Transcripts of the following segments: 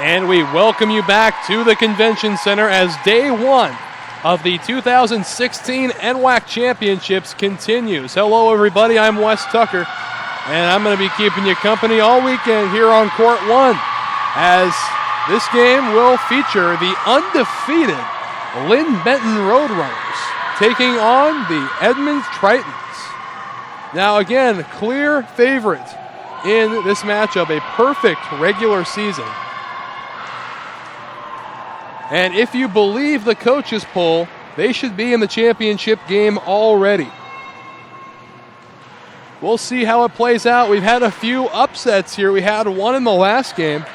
And we welcome you back to the Convention Center as day one of the 2016 NWAC Championships continues. Hello, everybody. I'm Wes Tucker, and I'm going to be keeping you company all weekend here on Court 1 as this game will feature the undefeated Linn-Benton Roadrunners taking on the Edmonds Tritons. Now, again, clear favorite in this matchup, a perfect regular season. And if you believe the coaches poll, they should be in the championship game already. We'll see how it plays out. We've had a few upsets here. We had one in the last game.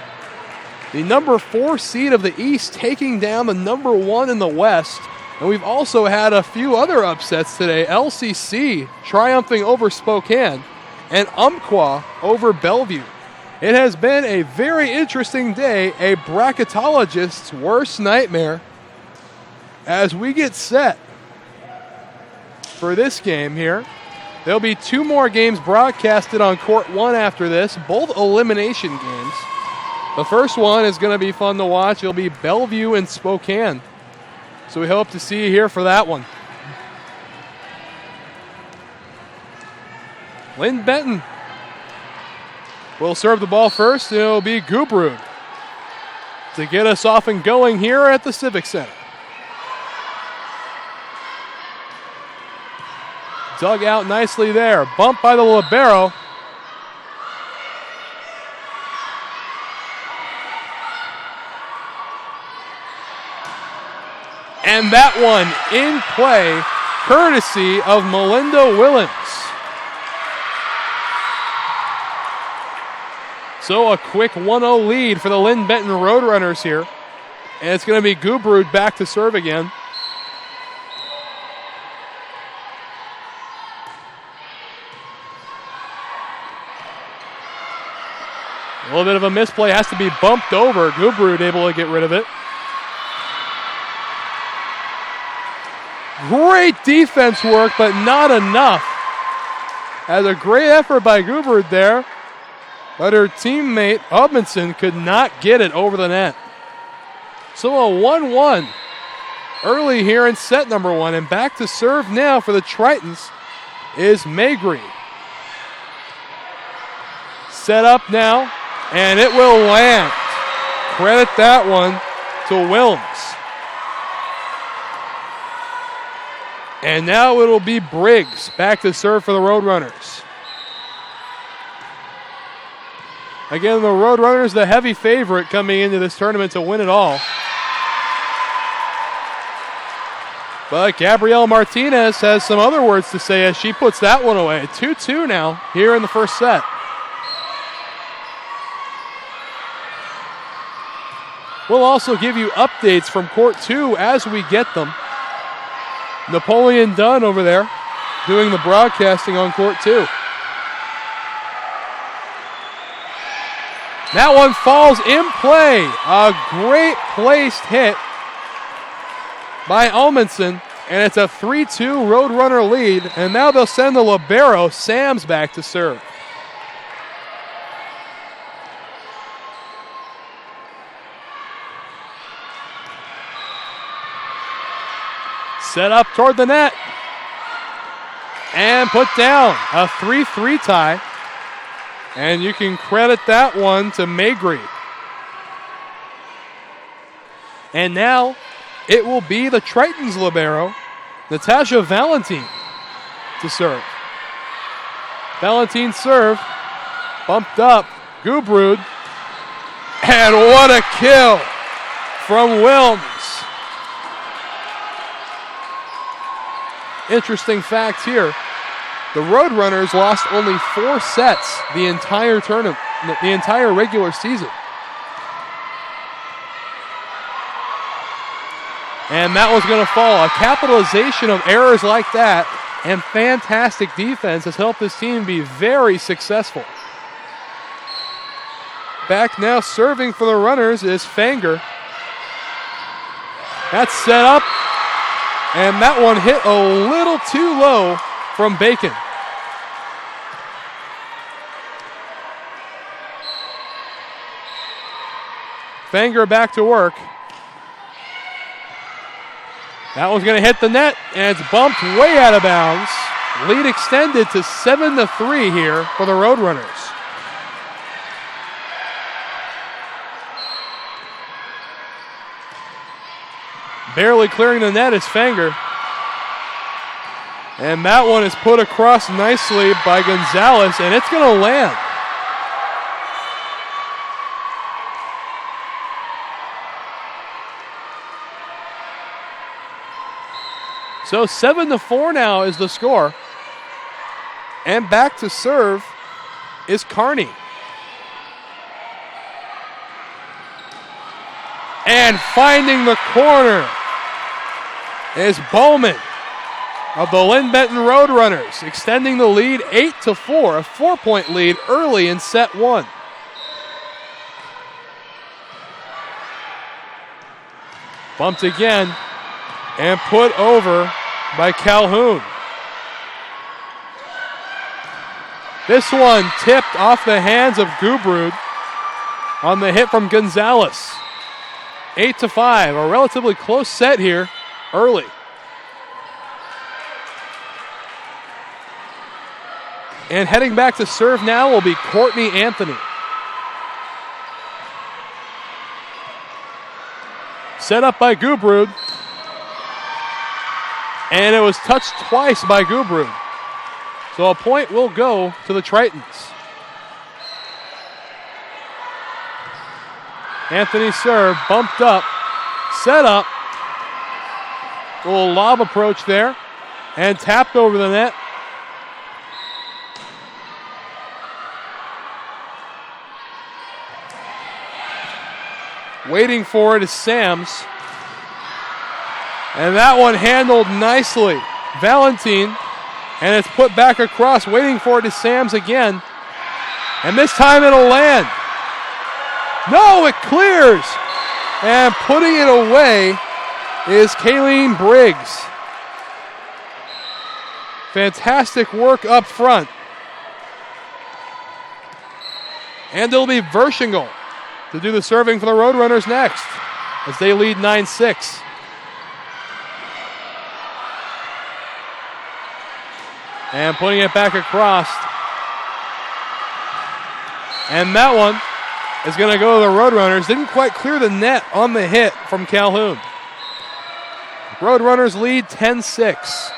The number 4 seed of the East taking down the number 1 in the West. And we've also had a few other upsets today. LCC triumphing over Spokane and Umpqua over Bellevue. It has been a very interesting day, a bracketologist's worst nightmare, as we get set for this game here. There'll be 2 more games broadcasted on Court 1 after this, both elimination games. The first one is going to be fun to watch. It'll be Bellevue and Spokane. So we hope to see you here for that one. Linn-Benton will serve the ball first. It'll be Gubrud to get us off and going here at the Civic Center. Dug out nicely there. Bumped by the libero. And that one in play, courtesy of Melinda Willems. So a quick 1-0 lead for the Linn-Benton Roadrunners here. And it's going to be Gubrud back to serve again. A little bit of a misplay, has to be bumped over. Gubrud able to get rid of it. Great defense work, but not enough. As a great effort by Gubrud there. But her teammate, Edmondson, could not get it over the net. So a 1-1 early here in set number 1. And back to serve now for the Tritons is Maygree. Set up now, and it will land. Credit that one to Wilms. And now it'll be Briggs back to serve for the Roadrunners. Again, the Roadrunners, the heavy favorite coming into this tournament to win it all. But Gabrielle Martinez has some other words to say as she puts that one away. 2-2 now here in the first set. We'll also give you updates from Court 2 as we get them. Napoleon Dunn over there doing the broadcasting on Court 2. That one falls in play. A great placed hit by Almondson, and it's a 3-2 Roadrunner lead. And now they'll send the libero, Sams, back to serve. Set up toward the net. And put down. A 3-3 tie. And you can credit that one to Maygree. And now it will be the Tritons libero, Natasha Valentin, to serve. Valentin serve. Bumped up. Gubrud. And what a kill from Wilms. Interesting fact here. The Roadrunners lost only 4 sets the entire tournament, the entire regular season. And that was going to fall. A capitalization of errors like that and fantastic defense has helped this team be very successful. Back now serving for the Runners is Fanger. That's set up. And that one hit a little too low from Bacon. Fanger back to work. That one's going to hit the net, and it's bumped way out of bounds. Lead extended to 7-3 here for the Roadrunners. Barely clearing the net is Fanger. And that one is put across nicely by Gonzalez, and it's going to land. So 7-4 now is the score. And back to serve is Kearney. And finding the corner is Bowman of the Linn-Benton Roadrunners, extending the lead 8-4, a 4-point lead early in set one. Bumped again and put over by Calhoun. This one tipped off the hands of Gubrud on the hit from Gonzalez. 8-5, a relatively close set here early. And heading back to serve now will be Courtney Anthony. Set up by Gubrud. And it was touched twice by Gubrud. So a point will go to the Tritons. Anthony serve, bumped up, set up. A little lob approach there. And tapped over the net. Waiting for it is Sams. And that one handled nicely. Valentine. And it's put back across. Waiting for it is Sams again. And this time it'll land. No, it clears. And putting it away is Kayleen Briggs. Fantastic work up front. And it'll be Verschingel to do the serving for the Roadrunners next as they lead 9-6. And putting it back across. And that one is going to go to the Roadrunners. Didn't quite clear the net on the hit from Calhoun. Roadrunners lead 10-6.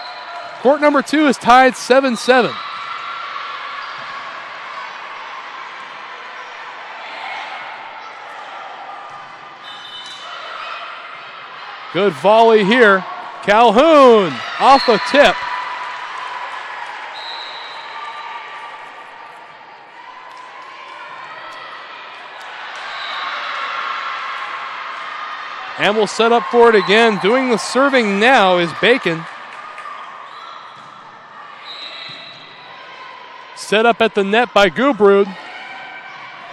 Court number 2 is tied 7-7. Good volley here. Calhoun off the tip. And we'll set up for it again. Doing the serving now is Bacon. Set up at the net by Gubrud.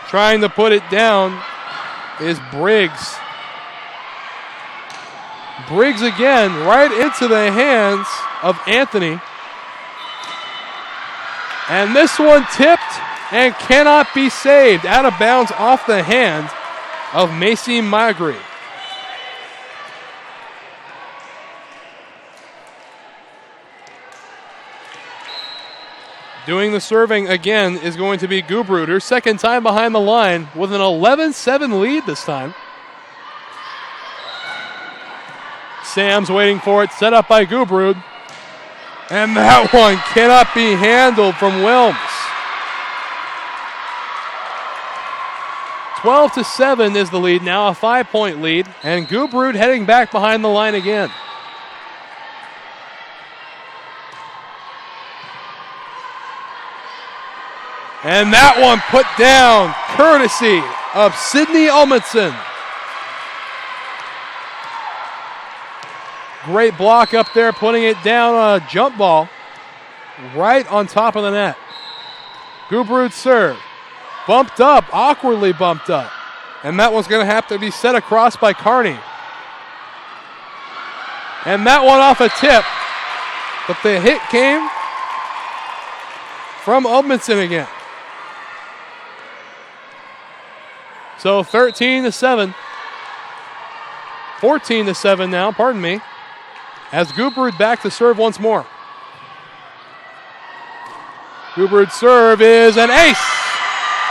Trying to put it down is Briggs. Briggs again, right into the hands of Anthony. And this one tipped and cannot be saved. Out of bounds off the hand of Macy Magri. Doing the serving again is going to be Gubrud. Her second time behind the line with an 11-7 lead this time. Sam's waiting for it, set up by Gubrud. And that one cannot be handled from Wilms. 12-7 is the lead now, a 5-point lead. And Gubrud heading back behind the line again. And that one put down, courtesy of Sydney Ulmundson. Great block up there, putting it down on a jump ball right on top of the net. Gubrud serve. Bumped up, awkwardly bumped up. And that one's going to have to be set across by Kearney. And that one off a tip. But the hit came from Ulmundson again. So 13-7. 14-7 now, pardon me, as Gubrud back to serve once more. Gubrud's serve is an ace.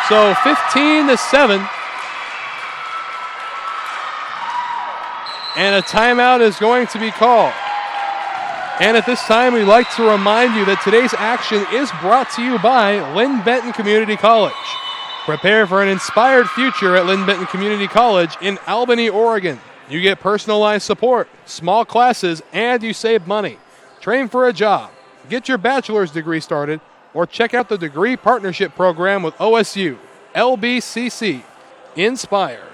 So 15-7. And a timeout is going to be called. And at this time, we'd like to remind you that today's action is brought to you by Linn-Benton Community College. Prepare for an inspired future at Linn-Benton Community College in Albany, Oregon. You get personalized support, small classes, and you save money. Train for a job, get your bachelor's degree started, or check out the Degree Partnership Program with OSU. LBCC. Inspired.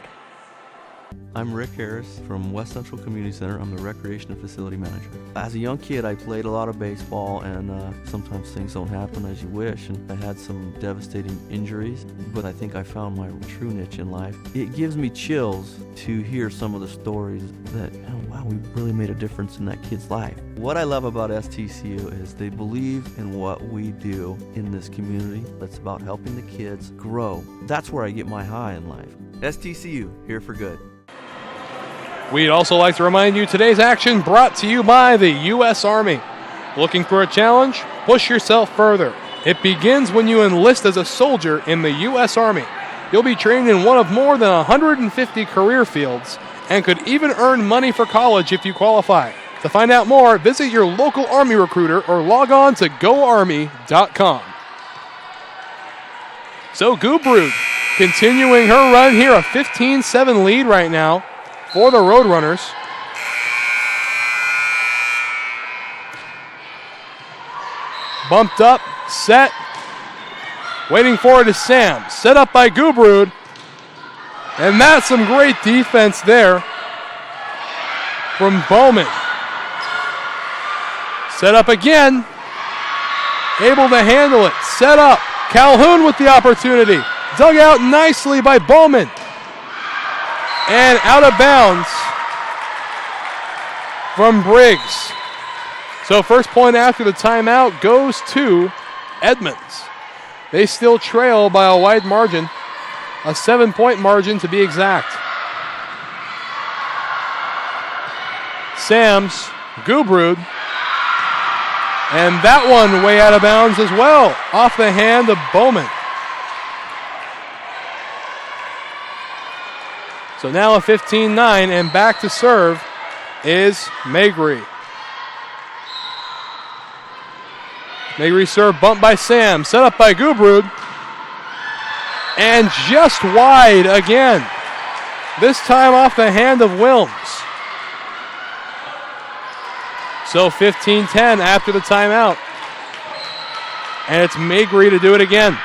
I'm Rick Harris from West Central Community Center. I'm the Recreation and Facility Manager. As a young kid, I played a lot of baseball, and sometimes things don't happen as you wish, and I had some devastating injuries, but I think I found my true niche in life. It gives me chills to hear some of the stories that, oh, wow, we really made a difference in that kid's life. What I love about STCU is they believe in what we do in this community. That's about helping the kids grow. That's where I get my high in life. STCU, here for good. We'd also like to remind you today's action brought to you by the U.S. Army. Looking for a challenge? Push yourself further. It begins when you enlist as a soldier in the U.S. Army. You'll be trained in one of more than 150 career fields and could even earn money for college if you qualify. To find out more, visit your local Army recruiter or log on to goarmy.com. So Gubrud continuing her run here, a 15-7 lead right now for the Roadrunners. Bumped up, set, waiting for it is Sam. Set up by Gubrud. And that's some great defense there from Bowman. Set up again. Able to handle it. Set up. Calhoun with the opportunity. Dug out nicely by Bowman. And out of bounds from Briggs. So first point after the timeout goes to Edmonds. They still trail by a wide margin, a 7-point margin to be exact. Sams, Gubrud, and that one way out of bounds as well, off the hand of Bowman. So now a 15-9, and back to serve is Magree. Magree serve bumped by Sam, set up by Gubrud, and just wide again. This time off the hand of Wilms. So 15-10 after the timeout. And it's Magree to do it again.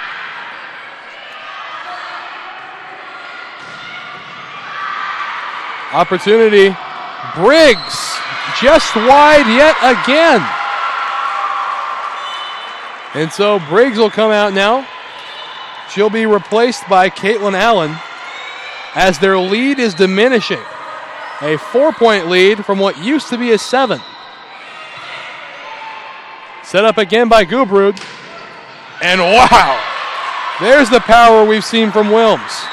Opportunity. Briggs just wide yet again. And so Briggs will come out now. She'll be replaced by Caitlin Allen as their lead is diminishing. A 4-point lead from what used to be a 7. Set up again by Gubrud. And wow, there's the power we've seen from Wilms.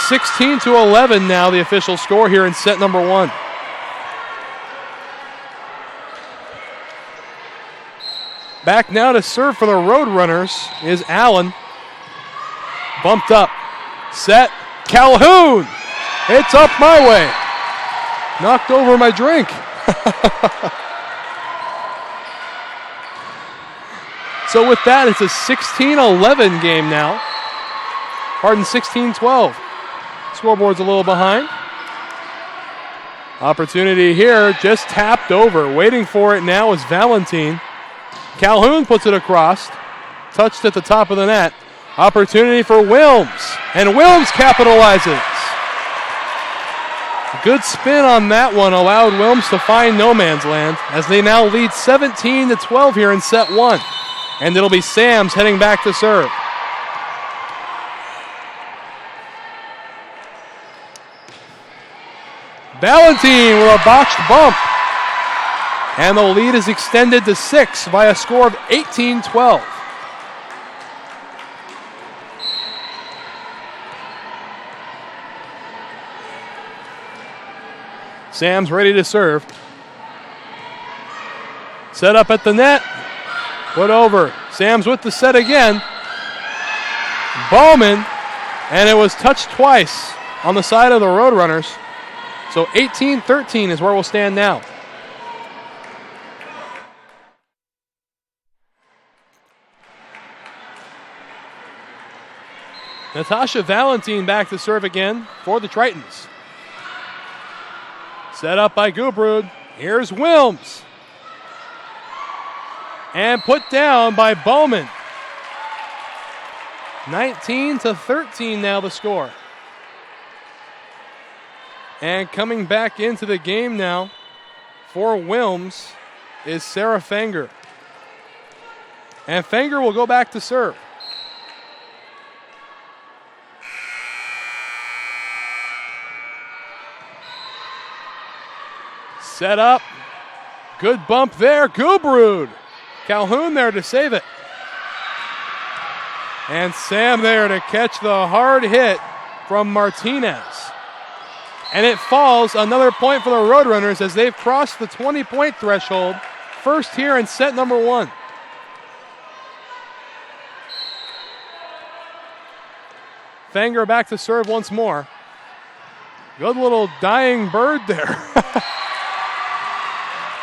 16-11 now the official score here in set number 1. Back now to serve for the Roadrunners is Allen. Bumped up. Set. Calhoun. It's up my way. Knocked over my drink. So with that, it's a 16-11 game now. Pardon, 16-12. Scoreboard's a little behind. Opportunity here, just tapped over. Waiting for it now is Valentine. Calhoun puts it across. Touched at the top of the net. Opportunity for Wilms. And Wilms capitalizes. Good spin on that one allowed Wilms to find no man's land as they now lead 17-12 here in set 1. And it'll be Sams heading back to serve. Valentine with a botched bump. And the lead is extended to 6 by a score of 18-12. Sam's ready to serve. Set up at the net. Put over. Sam's with the set again. Bowman. And it was touched twice on the side of the Roadrunners. So 18-13 is where we'll stand now. Natasha Valentine back to serve again for the Tritons. Set up by Gubrud. Here's Wilms. And put down by Bowman. 19-13 now the score. And coming back into the game now for Wilms is Sarah Fenger. And Fenger will go back to serve. Set up. Good bump there. Gubrud. Calhoun there to save it. And Sam there to catch the hard hit from Martinez. And it falls. Another point for the Roadrunners as they've crossed the 20-point threshold. First here in set number 1. Fenger back to serve once more. Good little dying bird there.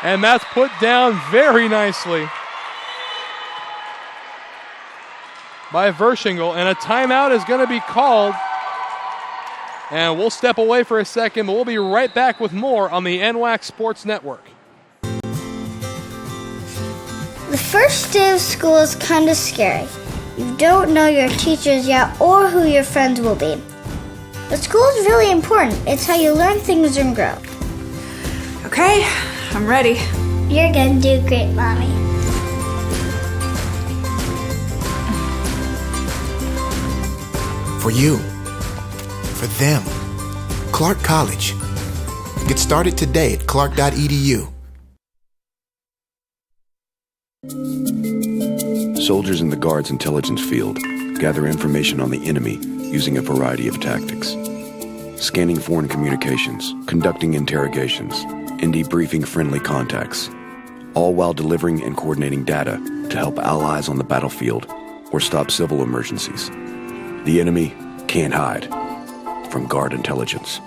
And that's put down very nicely by Verschingle. And a timeout is going to be called. And we'll step away for a second, but we'll be right back with more on the NWAC Sports Network. The first day of school is kind of scary. You don't know your teachers yet or who your friends will be. But school is really important. It's how you learn things and grow. Okay, I'm ready. You're gonna do great, Mommy. For you. For them. Clark College. Get started today at clark.edu. Soldiers in the Guard's intelligence field gather information on the enemy using a variety of tactics. Scanning foreign communications, conducting interrogations, and debriefing friendly contacts, all while delivering and coordinating data to help allies on the battlefield or stop civil emergencies. The enemy can't hide from Guard intelligence.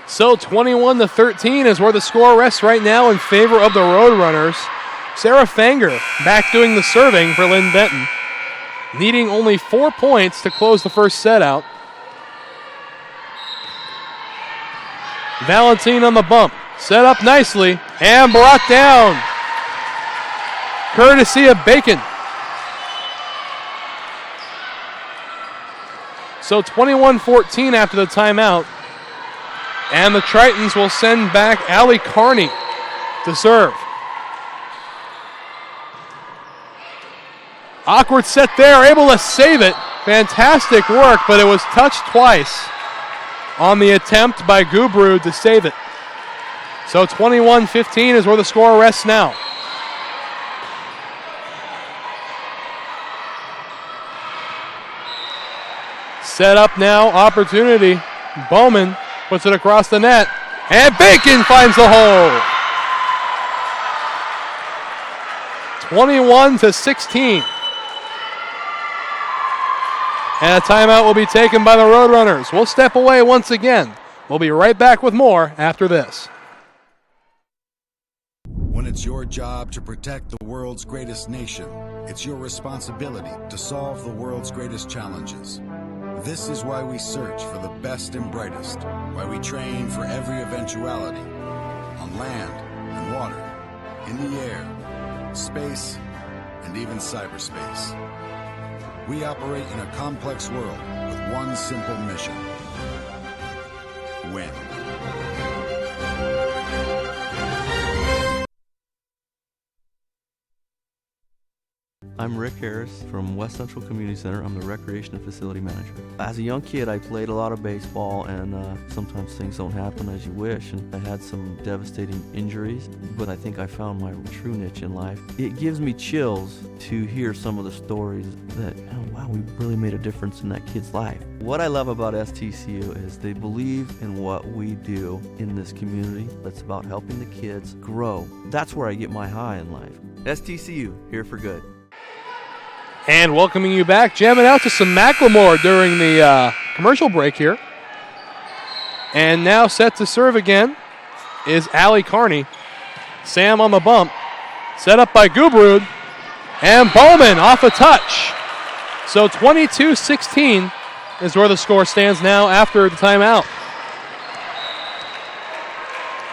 So 21-13 is where the score rests right now in favor of the Roadrunners. Sarah Fenger back doing the serving for Linn-Benton, needing only 4 points to close the first set out. Valentine on the bump, set up nicely and brought down, courtesy of Bacon. So 21-14 after the timeout. And the Tritons will send back Allie Carney to serve. Awkward set there, able to save it. Fantastic work, but it was touched twice on the attempt by Gubrud to save it. So 21-15 is where the score rests now. Set up now, opportunity. Bowman puts it across the net, and Bacon finds the hole. 21-16. And a timeout will be taken by the Roadrunners. We'll step away once again. We'll be right back with more after this. When it's your job to protect the world's greatest nation, it's your responsibility to solve the world's greatest challenges. This is why we search for the best and brightest, why we train for every eventuality, on land and water, in the air, space, and even cyberspace. We operate in a complex world with one simple mission: win. I'm Rick Harris from West Central Community Center. I'm the Recreation and Facility Manager. As a young kid, I played a lot of baseball, and sometimes things don't happen as you wish, and I had some devastating injuries, but I think I found my true niche in life. It gives me chills to hear some of the stories that, oh, wow, we really made a difference in that kid's life. What I love about STCU is they believe in what we do in this community. That's about helping the kids grow. That's where I get my high in life. STCU, here for good. And welcoming you back, jamming out to some Macklemore during the commercial break here. And now set to serve again is Allie Carney. Sam on the bump. Set up by Gubrud. And Bowman off a touch. So 22-16 is where the score stands now after the timeout.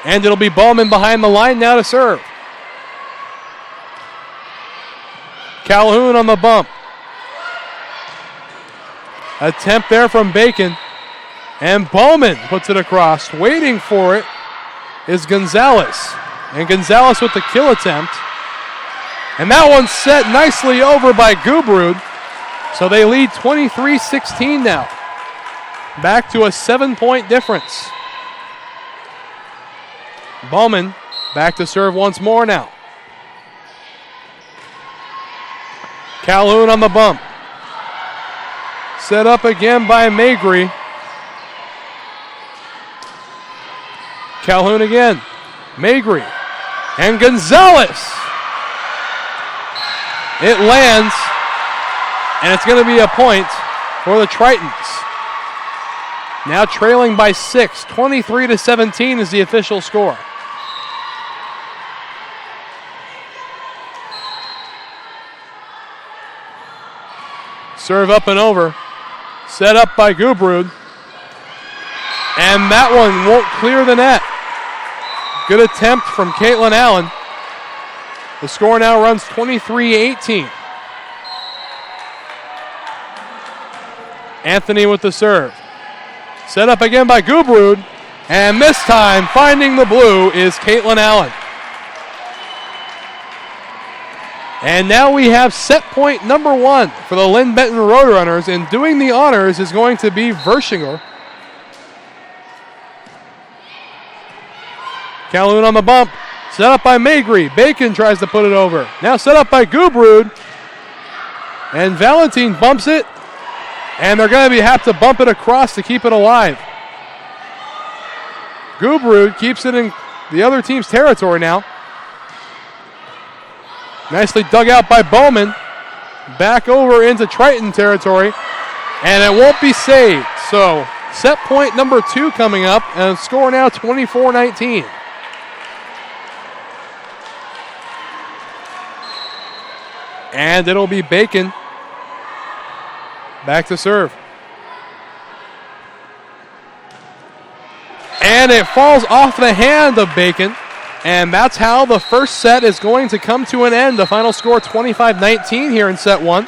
And it'll be Bowman behind the line now to serve. Calhoun on the bump. Attempt there from Bacon. And Bowman puts it across. Waiting for it is Gonzalez. And Gonzalez with the kill attempt. And that one's set nicely over by Gubrud. So they lead 23-16 now. Back to a 7-point difference. Bowman back to serve once more now. Calhoun on the bump. Set up again by Magri. Calhoun again. Magri. And Gonzalez. It lands. And it's going to be a point for the Tritons. Now trailing by 6. 23-17 is the official score. Serve up and over. Set up by Gubrud. And that one won't clear the net. Good attempt from Caitlin Allen. The score now runs 23-18. Anthony with the serve. Set up again by Gubrud. And this time, finding the blue is Caitlin Allen. And now we have set point number 1 for the Linn-Benton Roadrunners, and doing the honors is going to be Verschinger. Calhoun on the bump, set up by Magri. Bacon tries to put it over. Now set up by Gubrud. And Valentine bumps it, and they're going to have to bump it across to keep it alive. Gubrud keeps it in the other team's territory now. Nicely dug out by Bowman. Back over into Triton territory. And it won't be saved. So set point number 2 coming up. And score now 24-19. And it'll be Bacon. Back to serve. And it falls off the hand of Bacon. And that's how the first set is going to come to an end. The final score 25-19 here in set 1.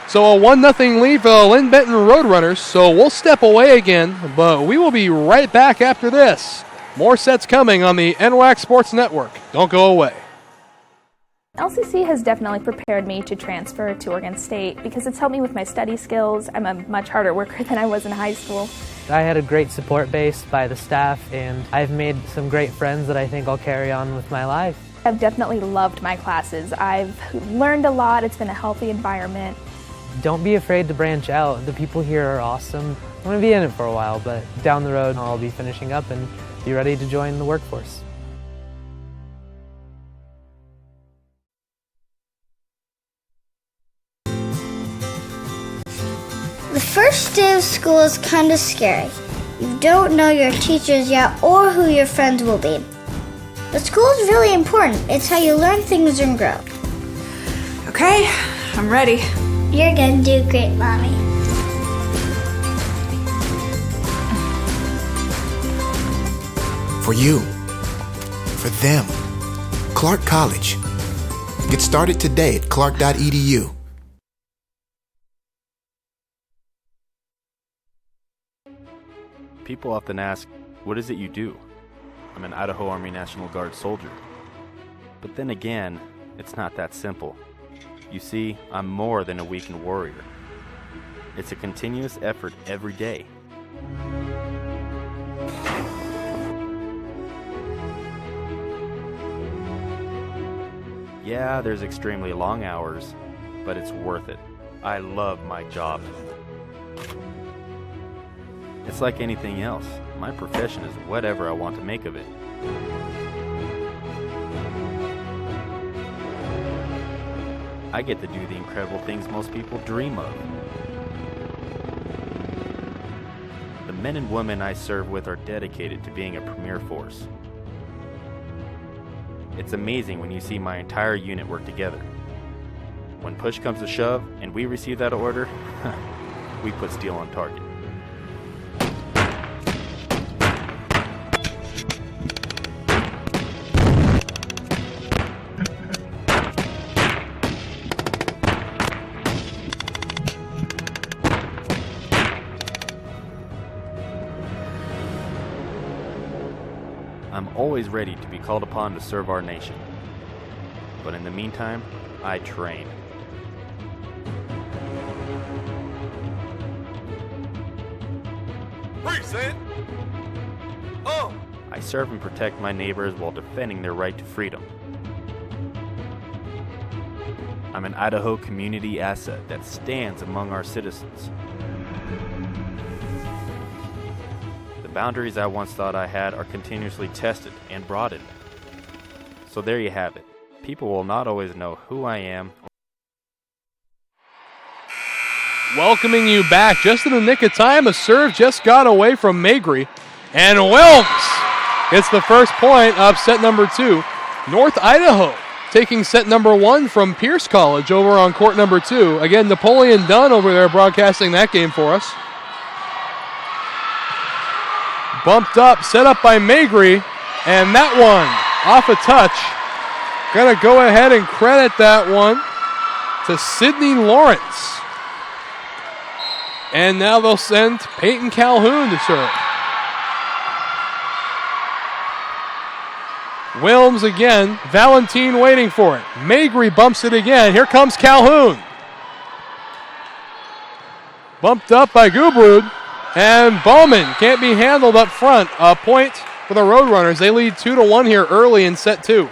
So a 1-0 lead for the Linn-Benton Roadrunners. So we'll step away again, but we will be right back after this. More sets coming on the NWAC Sports Network. Don't go away. LCC has definitely prepared me to transfer to Oregon State because it's helped me with my study skills. I'm a much harder worker than I was in high school. I had a great support base by the staff, and I've made some great friends that I think I'll carry on with my life. I've definitely loved my classes. I've learned a lot. It's been a healthy environment. Don't be afraid to branch out. The people here are awesome. I'm going to be in it for a while, but down the road I'll be finishing up and be ready to join the workforce. The first day of school is kind of scary. You don't know your teachers yet or who your friends will be. But school is really important. It's how you learn things and grow. Okay, I'm ready. You're gonna do great, Mommy. For you, for them, Clark College. Get started today at clark.edu. People often ask, what is it you do? I'm an Idaho Army National Guard soldier. But then again, it's not that simple. You see, I'm more than a weekend warrior. It's a continuous effort every day. Yeah, there's extremely long hours, but it's worth it. I love my job. It's like anything else. My profession is whatever I want to make of it. I get to do the incredible things most people dream of. The men and women I serve with are dedicated to being a premier force. It's amazing when you see my entire unit work together. When push comes to shove and we receive that order, we put steel on target. I'm always ready to be called upon to serve our nation. But in the meantime, I train. Present. Oh. I serve and protect my neighbors while defending their right to freedom. I'm an Idaho community asset that stands among our citizens. The boundaries I once thought I had are continuously tested and broadened. So there you have it. People will not always know who I am. Welcoming you back just in the nick of time. A serve just got away from Magri. And Wilms gets the first point of set number 2. North Idaho taking set number 1 from Pierce College over on court number 2. Again, Napoleon Dunn over there broadcasting that game for us. Bumped up, set up by Magri, and that one off a touch. Gonna go ahead and credit that one to Sydney Lawrence. And now they'll send Peyton Calhoun to serve. Wilms again, Valentine waiting for it. Magri bumps it again. Here comes Calhoun. Bumped up by Gubrud. And Bowman can't be handled up front. A point for the Roadrunners. They lead 2-1 here early in set 2.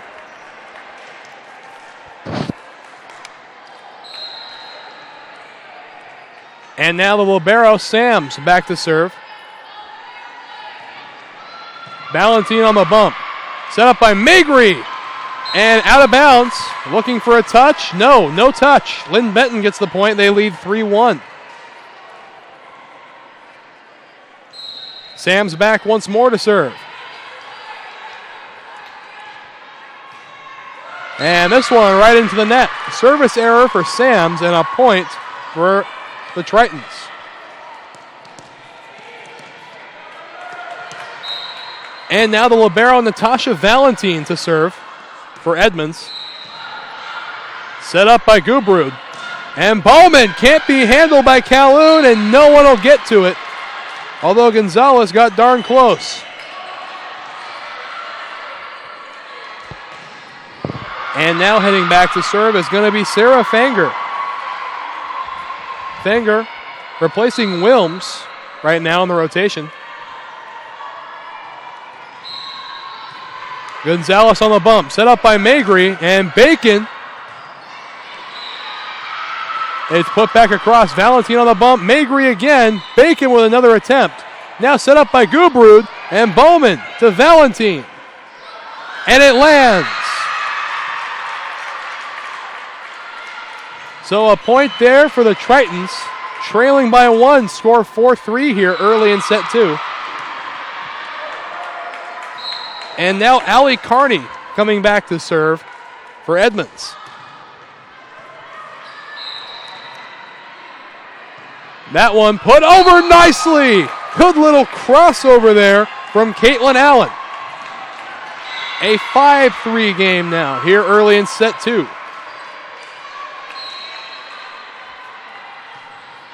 And now the libero, Sams, back to serve. Valentine on the bump. Set up by Magri. And out of bounds. Looking for a touch. No touch. Linn-Benton gets the point. They lead 3-1. Sams back once more to serve. And this one right into the net. Service error for Sams and a point for the Tritons. And now the libero, Natasha Valentine, to serve for Edmonds. Set up by Gubrud. And Bowman can't be handled by Calhoun, and no one will get to it. Although Gonzalez got darn close. And now heading back to serve is going to be Sarah Fanger. Fanger replacing Wilms right now in the rotation. Gonzalez on the bump. Set up by Magri, and Bacon. It's put back across. Valentine on the bump. Magri again. Bacon with another attempt. Now set up by Gubrud. And Bowman to Valentine. And it lands. So a point there for the Tritons. Trailing by 1. Score 4-3 here early in set 2. And now Allie Carney coming back to serve for Edmonds. That one put over nicely. Good little crossover there from Caitlin Allen. A 5-3 game now here early in set 2.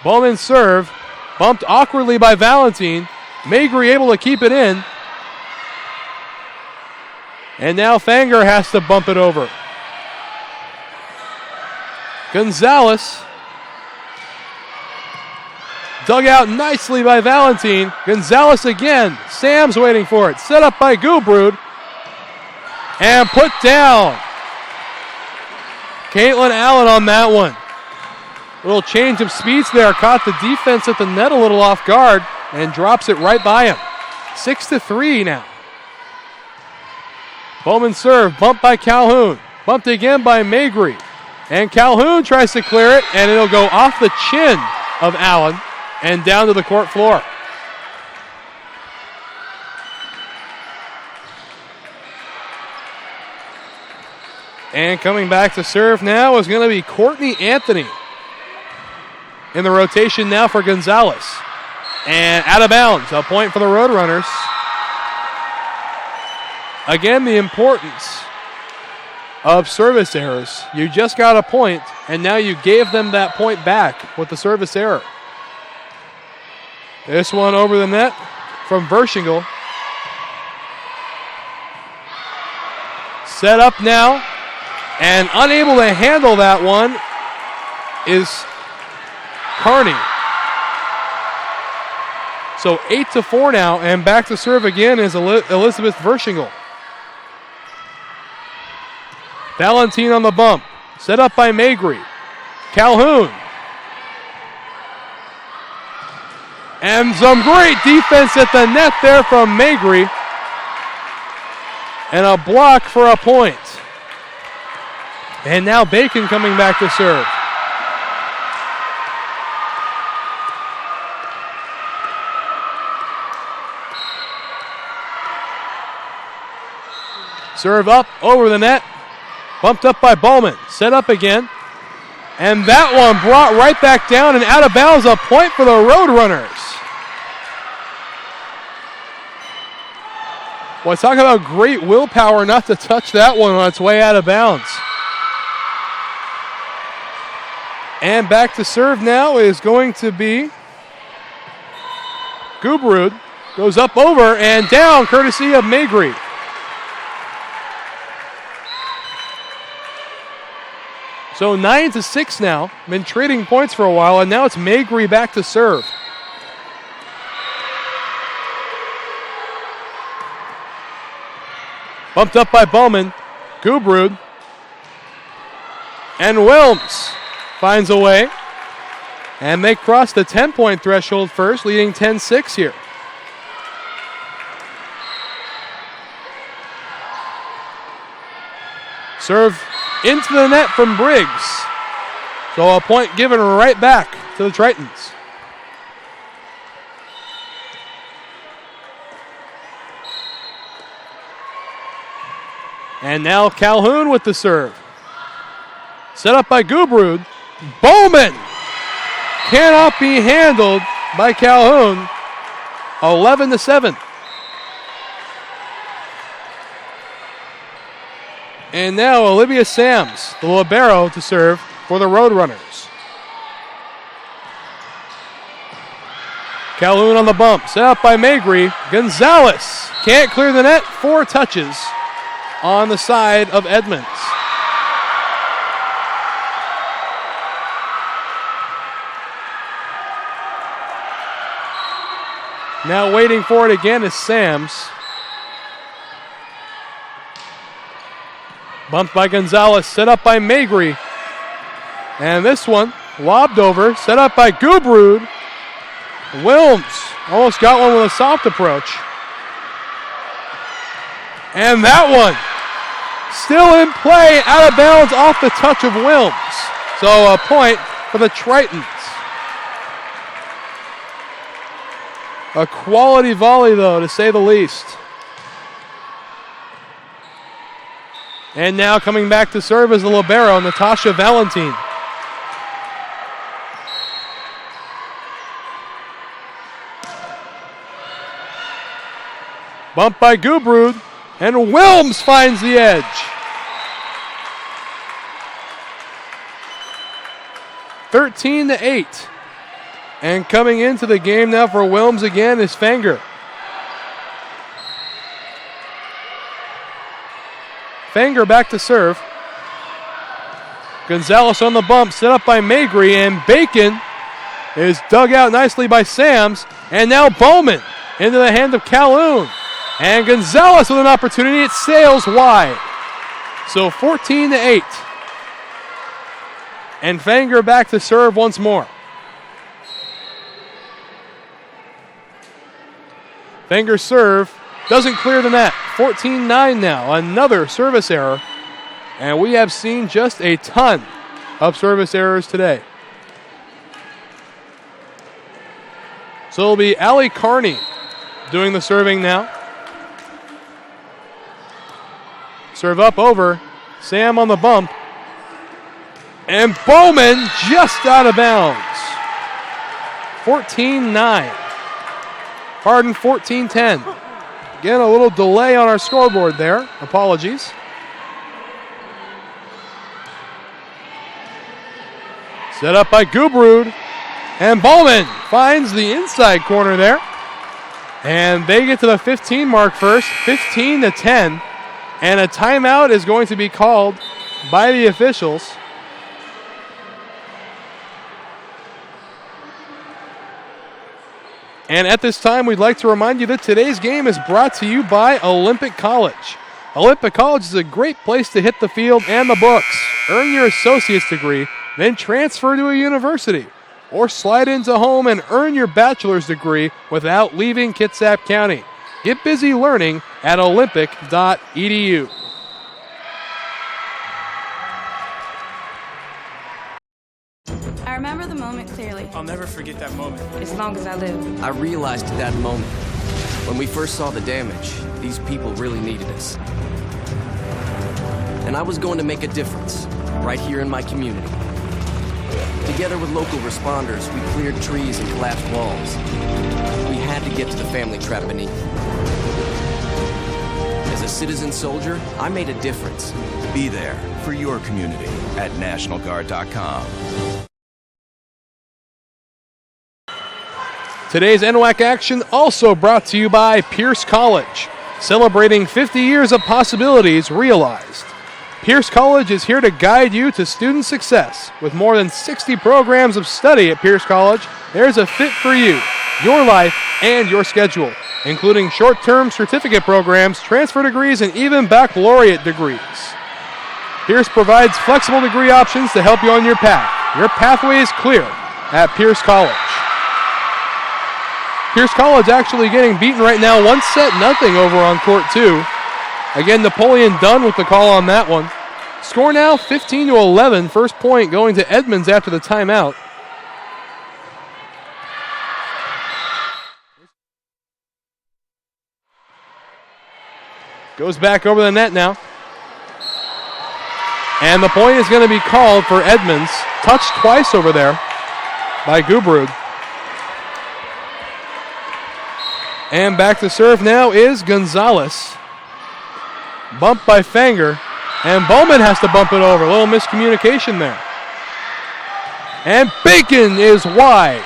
Bowman serve. Bumped awkwardly by Valentine. Magri able to keep it in. And now Fanger has to bump it over. Gonzalez. Dug out nicely by Valentine. Gonzalez again. Sam's waiting for it. Set up by Gubrud. And put down. Caitlin Allen on that one. Little change of speeds there. Caught the defense at the net a little off guard and drops it right by him. 6-3 now. Bowman serve. Bumped by Calhoun. Bumped again by Magri. And Calhoun tries to clear it, and it'll go off the chin of Allen and down to the court floor. And coming back to serve now is going to be Courtney Anthony. In the rotation now for Gonzalez. And out of bounds. A point for the Roadrunners. Again, the importance of service errors. You just got a point, and now you gave them that point back with the service error. This one over the net from Verschingle. Set up now, and unable to handle that one is Carney. So 8-4 now, and back to serve again is Elizabeth Verschingle. Valentine on the bump. Set up by Magri. Calhoun. And some great defense at the net there from Magri. And a block for a point. And now Bacon coming back to serve. Serve up over the net. Bumped up by Bowman. Set up again. And that one brought right back down and out of bounds. A point for the Roadrunners. Well, talk about great willpower not to touch that one on its way out of bounds. And back to serve now is going to be Gubrud. Goes up over and down courtesy of Magri. So 9-6 now. Been trading points for a while, and now it's Magri back to serve. Bumped up by Bowman. Gubrud. And Wilms finds a way. And they cross the 10-point threshold first, leading 10-6 here. Serve into the net from Briggs. So a point given right back to the Tritons. And now Calhoun with the serve. Set up by Gubrud. Bowman cannot be handled by Calhoun. 11-7. And now Olivia Sams, the libero, to serve for the Roadrunners. Calhoun on the bump. Set up by Magri. Gonzalez can't clear the net. 4 touches on the side of Edmonds. Now waiting for it again is Sams. Bumped by Gonzalez, set up by Magri. And this one, lobbed over, set up by Gubrud. Wilms almost got one with a soft approach. And that one, still in play, out of bounds off the touch of Wilms. So a point for the Tritons. A quality volley, though, to say the least. And now coming back to serve is the libero, Natasha Valentine. Bumped by Gubrud, and Wilms finds the edge. (13-8). And coming into the game now for Wilms again is Fenger. Fenger back to serve. Gonzalez on the bump, set up by Magri, and Bacon is dug out nicely by Sams. And now Bowman into the hand of Calhoun. And Gonzalez with an opportunity. It sails wide. So 14-8. And Fanger back to serve once more. Fanger's serve doesn't clear the net. 14-9 now. Another service error. And we have seen just a ton of service errors today. So it'll be Allie Carney doing the serving now. Serve up over. Sam on the bump. And Bowman just out of bounds. 14-9. Pardon, 14-10. Again, a little delay on our scoreboard there. Apologies. Set up by Gubrud. And Bowman finds the inside corner there. And they get to the 15 mark first, 15-10. And a timeout is going to be called by the officials. And at this time, we'd like to remind you that today's game is brought to you by Olympic College. Olympic College is a great place to hit the field and the books. Earn your associate's degree, then transfer to a university. Or slide into home and earn your bachelor's degree without leaving Kitsap County. Get busy learning at olympic.edu. I remember the moment clearly. I'll never forget that moment. As long as I live. I realized at that moment, when we first saw the damage, these people really needed us. And I was going to make a difference, right here in my community. Together with local responders, we cleared trees and collapsed walls. We had to get to the family trap beneath. As a citizen soldier, I made a difference. Be there for your community at NationalGuard.com. Today's NWAC action also brought to you by Pierce College, celebrating 50 years of possibilities realized. Pierce College is here to guide you to student success. With more than 60 programs of study at Pierce College, there's a fit for you, your life, and your schedule, including short-term certificate programs, transfer degrees, and even baccalaureate degrees. Pierce provides flexible degree options to help you on your path. Your pathway is clear at Pierce College. Pierce College actually getting beaten right now, 1-0 over on court 2. Again, Napoleon Dunn with the call on that one. Score now 15-11. First point going to Edmonds after the timeout. Goes back over the net now. And the point is going to be called for Edmonds. Touched twice over there by Gubrud. And back to serve now is Gonzalez. Bumped by Fanger. And Bowman has to bump it over. A little miscommunication there. And Bacon is wide.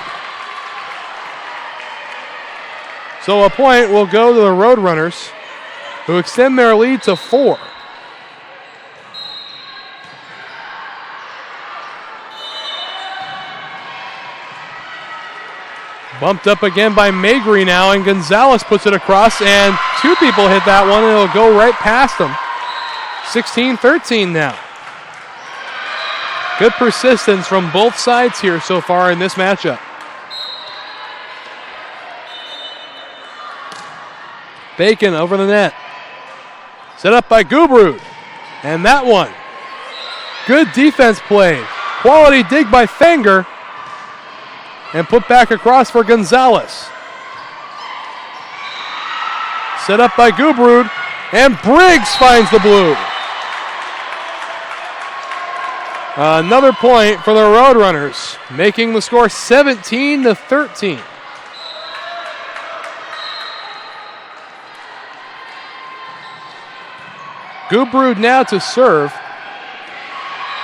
So a point will go to the Roadrunners, who extend their lead to 4. Bumped up again by Magri now, and Gonzalez puts it across, and 2 people hit that one, and it'll go right past them. 16-13 now. Good persistence from both sides here so far in this matchup. Bacon over the net. Set up by Gubrud. And that one. Good defense play. Quality dig by Fanger. And put back across for Gonzalez. Set up by Gubrud. And Briggs finds the blue. Another point for the Roadrunners, making the score 17-13. Gubrud now to serve.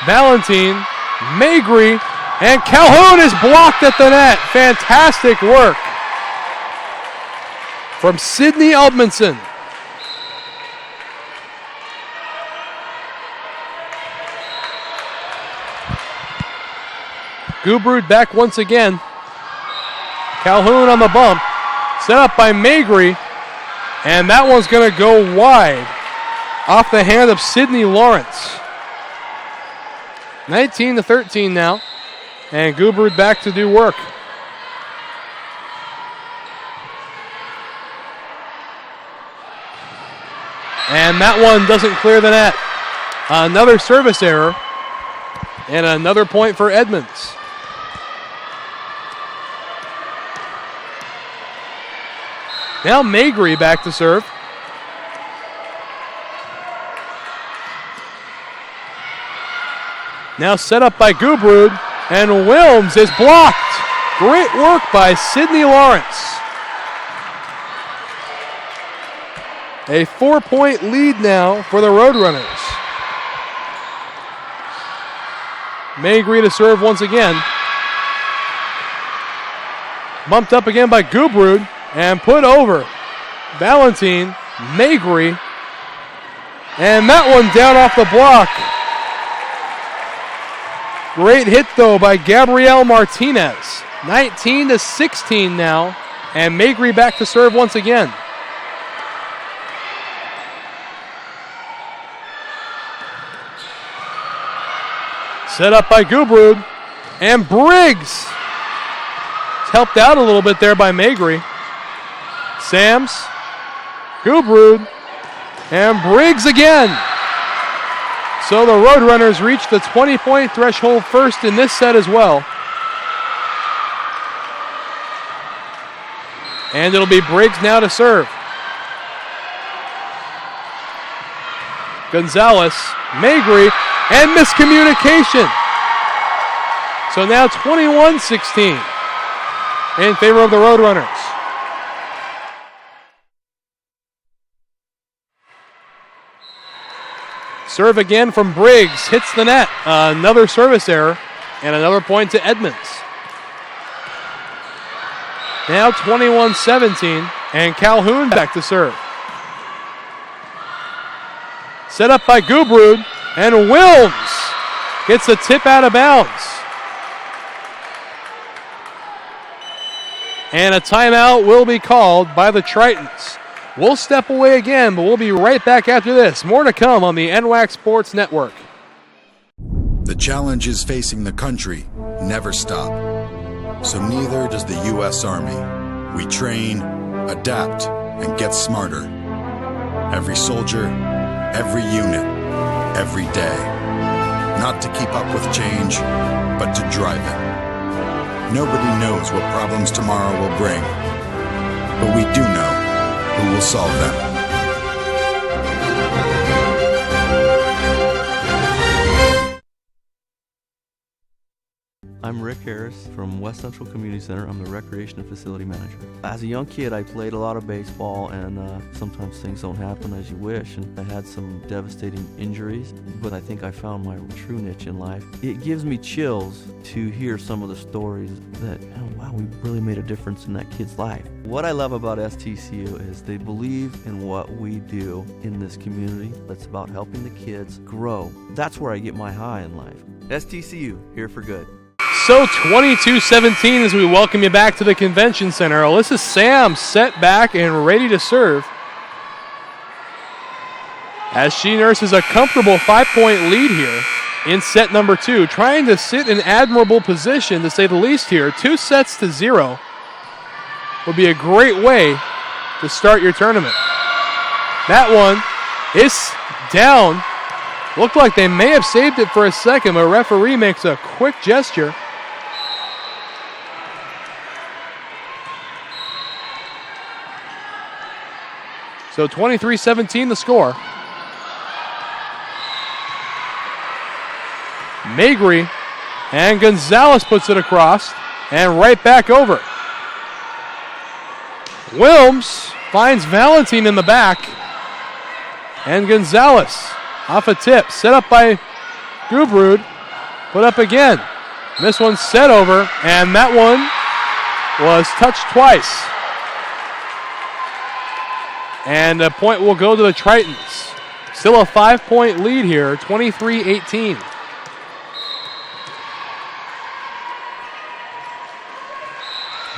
Valentine, Magri, and Calhoun is blocked at the net. Fantastic work from Sidney Edmondson. Gubrud back once again. Calhoun on the bump. Set up by Magri. And that one's going to go wide off the hand of Sidney Lawrence. 19-13 now. And Gubrud back to do work. And that one doesn't clear the net. Another service error. And another point for Edmonds. Now Magri back to serve. Now set up by Gubrud, and Wilms is blocked. Great work by Sidney Lawrence. A 4-point lead now for the Roadrunners. Magri to serve once again. Bumped up again by Gubrud and put over. Valentine, Magri, and that one down off the block. Great hit though by Gabrielle Martinez. 19-16 now, and Magri back to serve once again. Set up by Gubrud, and Briggs. It's helped out a little bit there by Magri. Sams, Gubrud, and Briggs again. So the Roadrunners reach the 20-point threshold first in this set as well. And it'll be Briggs now to serve. Gonzalez, Magri, and miscommunication. So now 21-16 in favor of the Roadrunners. Serve again from Briggs, hits the net. Another service error, and another point to Edmonds. Now 21-17, and Calhoun back to serve. Set up by Gubrud, and Wilms gets a tip out of bounds. And a timeout will be called by the Tritons. We'll step away again, but we'll be right back after this. More to come on the NWAC Sports Network. The challenges facing the country never stop. So neither does the U.S. Army. We train, adapt, and get smarter. Every soldier, every unit, every day. Not to keep up with change, but to drive it. Nobody knows what problems tomorrow will bring, but we do know who will solve them. I'm Rick Harris from West Central Community Center. I'm the Recreation and Facility Manager. As a young kid, I played a lot of baseball, and sometimes things don't happen as you wish, and I had some devastating injuries, but I think I found my true niche in life. It gives me chills to hear some of the stories that, oh, wow, we really made a difference in that kid's life. What I love about STCU is they believe in what we do in this community. That's about helping the kids grow. That's where I get my high in life. STCU, here for good. So 22-17 as we welcome you back to the Convention Center. Alyssa Sam set back and ready to serve as she nurses a comfortable 5-point lead here in set number 2. Trying to sit in admirable position, to say the least here. 2-0 would be a great way to start your tournament. That one is down. Looked like they may have saved it for a second, but referee makes a quick gesture. So 23-17 the score. Magri and Gonzalez puts it across and right back over. Wilms finds Valentine in the back. And Gonzalez off a tip. Set up by Gubrud. Put up again. This one's set over, and that one was touched twice. And a point will go to the Tritons. Still a 5-point lead here, 23-18.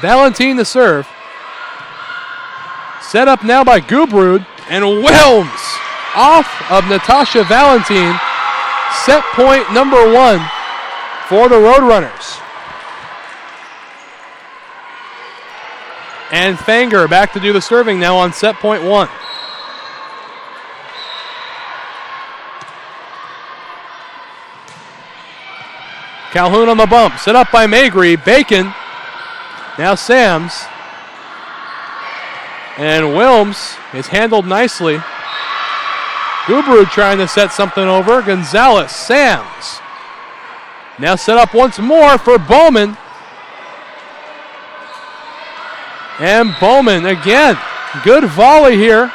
Valentine to serve. Set up now by Gubrud, and Wilms off of Natasha Valentine. Set point number 1 for the Roadrunners. And Fanger back to do the serving now on set point 1. Calhoun on the bump, set up by Magri. Bacon, now Sams. And Wilms is handled nicely. Gubrud trying to set something over. Gonzalez, Sams. Now set up once more for Bowman. And Bowman again. Good volley here.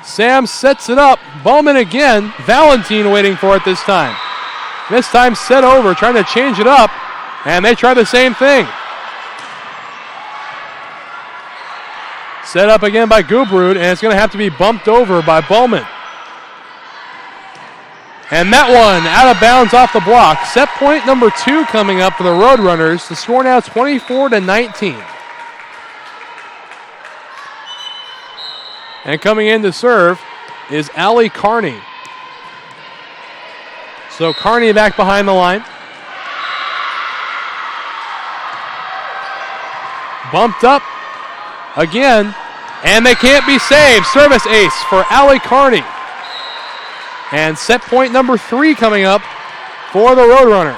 Sams sets it up. Bowman again. Valentine waiting for it this time. This time set over, trying to change it up. And they try the same thing. Set up again by Gubrud, and it's going to have to be bumped over by Bowman. And that one out of bounds off the block. Set point number 2 coming up for the Roadrunners. The score now 24-19. And coming in to serve is Allie Carney. So Carney back behind the line. Bumped up again, and they can't be saved. Service ace for Allie Carney. And set point number 3 coming up for the Roadrunners.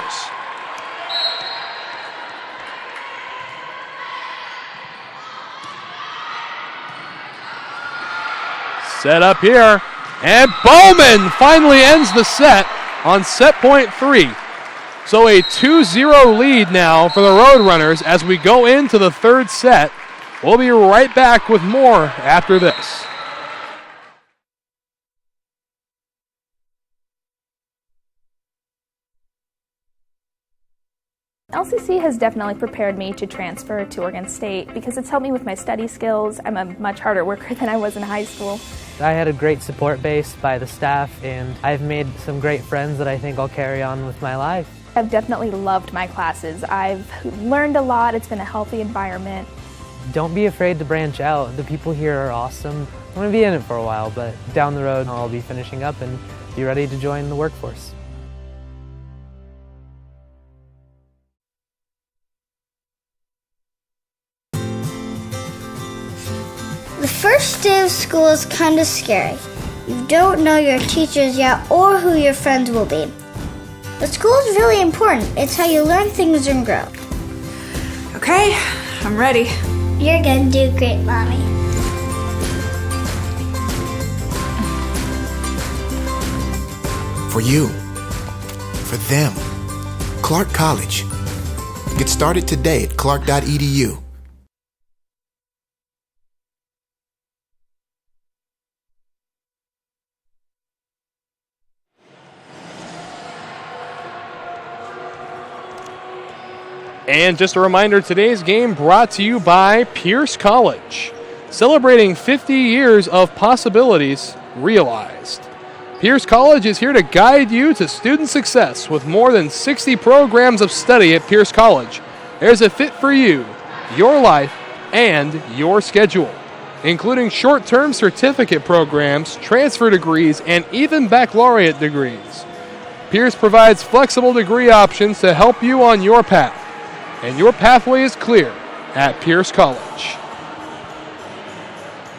Set up here, and Bowman finally ends the set on set point 3. So a 2-0 lead now for the Roadrunners as we go into the third set. We'll be right back with more after this. LCC has definitely prepared me to transfer to Oregon State because it's helped me with my study skills. I'm a much harder worker than I was in high school. I had a great support base by the staff, and I've made some great friends that I think I'll carry on with my life. I've definitely loved my classes. I've learned a lot. It's been a healthy environment. Don't be afraid to branch out. The people here are awesome. I'm going to be in it for a while, but down the road I'll be finishing up and be ready to join the workforce. The first day of school is kind of scary. You don't know your teachers yet or who your friends will be. But school is really important. It's how you learn things and grow. Okay, I'm ready. You're gonna do great, Mommy. For you, for them, Clark College. Get started today at clark.edu. And just a reminder, today's game brought to you by Pierce College, celebrating 50 years of possibilities realized. Pierce College is here to guide you to student success with more than 60 programs of study at Pierce College. There's a fit for you, your life, and your schedule, including short-term certificate programs, transfer degrees, and even baccalaureate degrees. Pierce provides flexible degree options to help you on your path. And your pathway is clear at Pierce College.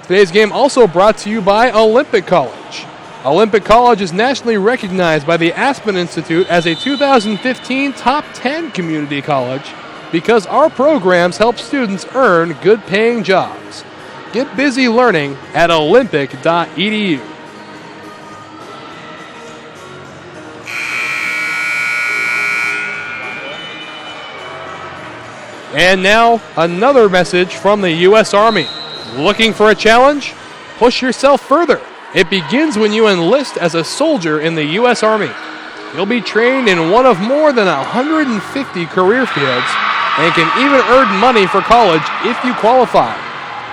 Today's game also brought to you by Olympic College. Olympic College is nationally recognized by the Aspen Institute as a 2015 Top 10 community college because our programs help students earn good-paying jobs. Get busy learning at olympic.edu. And now, another message from the U.S. Army. Looking for a challenge? Push yourself further. It begins when you enlist as a soldier in the U.S. Army. You'll be trained in one of more than 150 career fields and can even earn money for college if you qualify.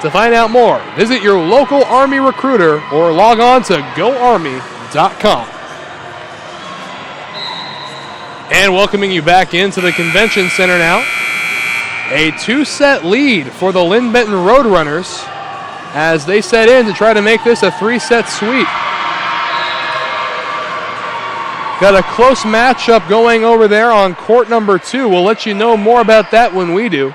To find out more, visit your local Army recruiter or log on to goarmy.com. And welcoming you back into the convention center now. A 2-set lead for the Linn-Benton Roadrunners as they set in to try to make this a 3-set sweep. Got a close matchup going over there on court number 2. We'll let you know more about that when we do.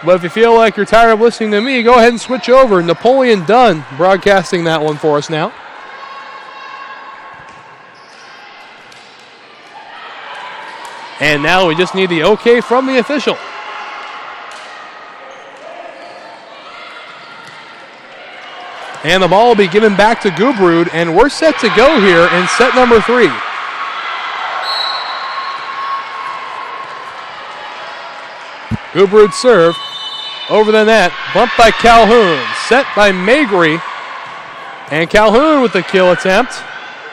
But if you feel like you're tired of listening to me, go ahead and switch over. Napoleon Dunn broadcasting that one for us now. And now we just need the okay from the official. And the ball will be given back to Gubrud, and we're set to go here in set number 3. Gubrud serve over the net, bumped by Calhoun, set by Magri, and Calhoun with the kill attempt.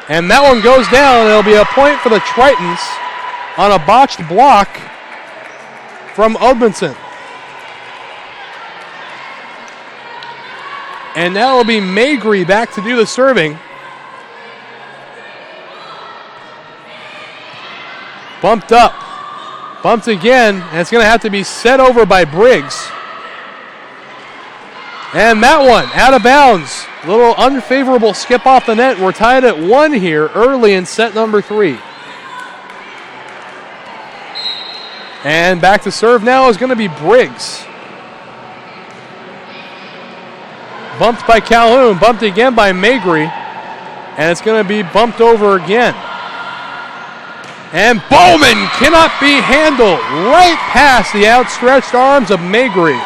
And that one goes down. It'll be a point for the Tritons on a botched block from Edmondson. And now it'll be Magri back to do the serving. Bumped up. Bumped again, and it's going to have to be set over by Briggs. And that one, out of bounds. A little unfavorable skip off the net. We're tied at 1 here early in set number 3. And back to serve now is going to be Briggs. Bumped by Calhoun, bumped again by Magri, and it's going to be bumped over again. And Bowman cannot be handled right past the outstretched arms of Magri.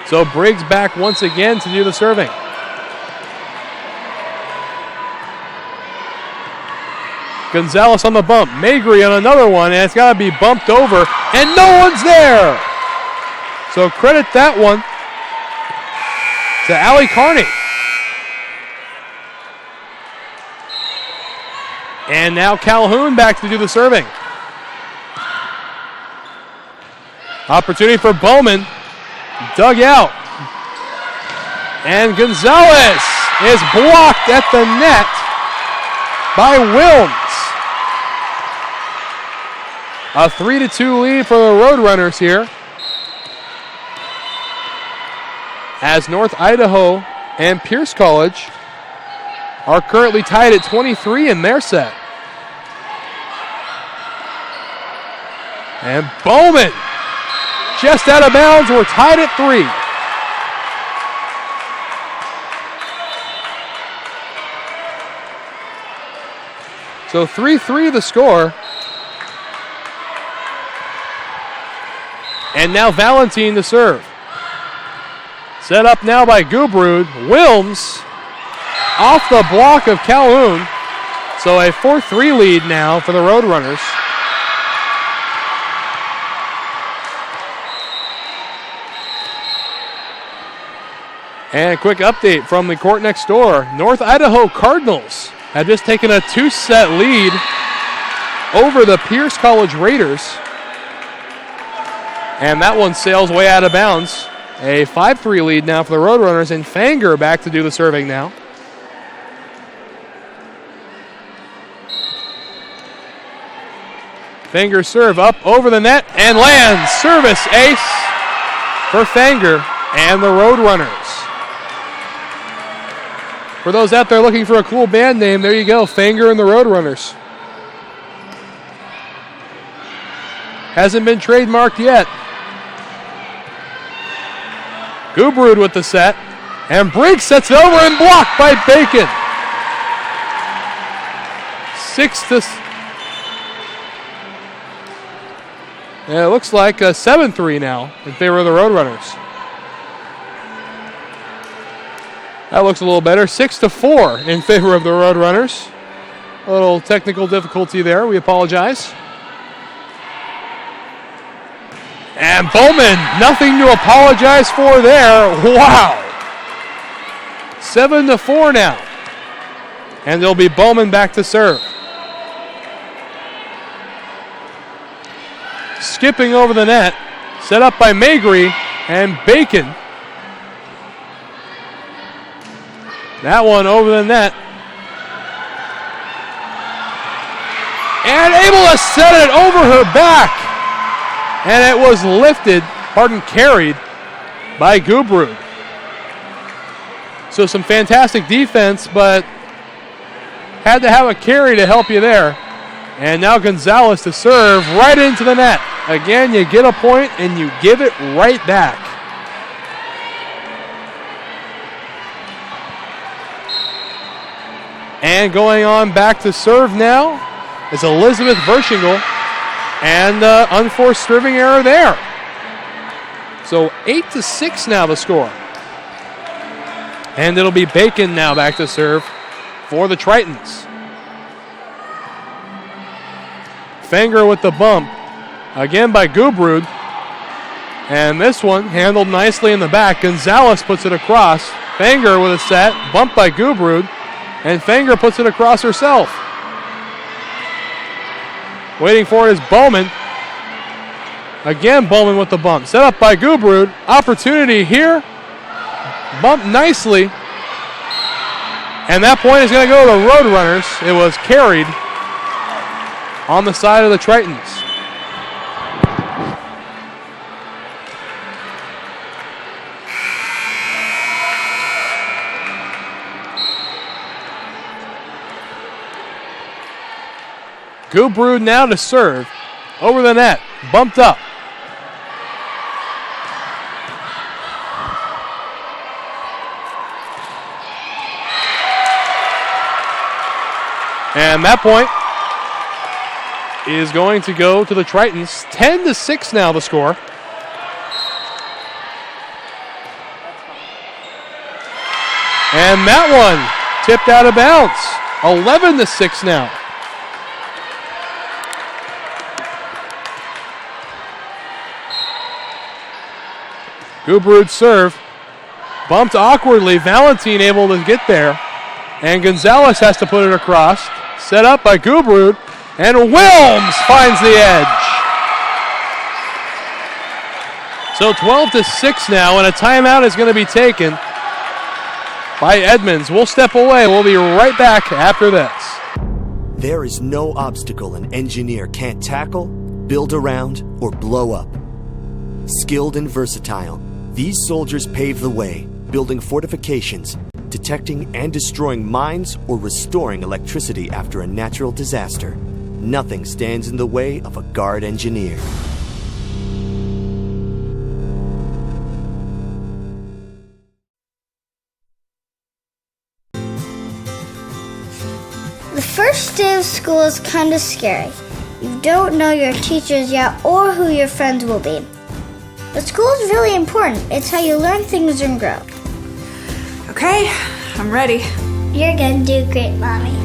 So Briggs back once again to do the serving. Gonzalez on the bump, Magri on another one, and it's got to be bumped over, and no one's there. So credit that one to Allie Carney. And now Calhoun back to do the serving. Opportunity for Bowman. Dug out. And Gonzalez is blocked at the net by Wilms. A 3-2 lead for the Roadrunners here, as North Idaho and Pierce College are currently tied at 23 in their set. And Bowman just out of bounds. We're tied at 3. So 3-3 the score. And now Valentine to serve. Set up now by Gubrud. Wilms off the block of Calhoun. So a 4-3 lead now for the Roadrunners. And a quick update from the court next door. North Idaho Cardinals have just taken a 2-set lead over the Pierce College Raiders. And that one sails way out of bounds. A 5-3 lead now for the Roadrunners, and Fanger back to do the serving now. Fanger serve up over the net and lands. Service ace for Fanger and the Roadrunners. For those out there looking for a cool band name, there you go, Fanger and the Roadrunners. Hasn't been trademarked yet. Gubrud with the set, and Briggs sets it over and blocked by Bacon. 6-. And it looks like a 7-3 now in favor of the Roadrunners. That looks a little better. 6-4 in favor of the Roadrunners. A little technical difficulty there. We apologize. And Bowman, nothing to apologize for there. Wow. 7-4 now. And there'll be Bowman back to serve. Skipping over the net. Set up by Magri and Bacon. That one over the net. And a able to set it over her back. And it was carried by Gubrud. So some fantastic defense, but had to have a carry to help you there. And now Gonzalez to serve right into the net. Again, you get a point and you give it right back. And going on back to serve now is Elizabeth Verschingle. And unforced serving error there. So 8-6 now the score. And it'll be Bacon now back to serve for the Tritons. Fenger with the bump. Again by Gubrud. And this one handled nicely in the back. Gonzalez puts it across. Fenger with a set. Bumped by Gubrud. And Fenger puts it across herself. Waiting for it is Bowman. Again, Bowman with the bump. Set up by Gubrud. Opportunity here. Bumped nicely. And that point is going to go to the Roadrunners. It was carried on the side of the Tritons. Gubrud now to serve. Over the net. Bumped up. And that point is going to go to the Tritons. 10-6 now the score. And that one tipped out of bounds. 11-6 now. Gubrud serve. Bumped awkwardly. Valentine able to get there. And Gonzalez has to put it across. Set up by Gubrud. And Wilms finds the edge. So 12-6 now, and a timeout is going to be taken by Edmonds. We'll step away. We'll be right back after this. There is no obstacle an engineer can't tackle, build around, or blow up. Skilled and versatile, these soldiers pave the way, building fortifications, detecting and destroying mines, or restoring electricity after a natural disaster. Nothing stands in the way of a Guard engineer. The first day of school is kind of scary. You don't know your teachers yet or who your friends will be. But school is really important. It's how you learn things and grow. Okay, I'm ready. You're gonna do great, Mommy.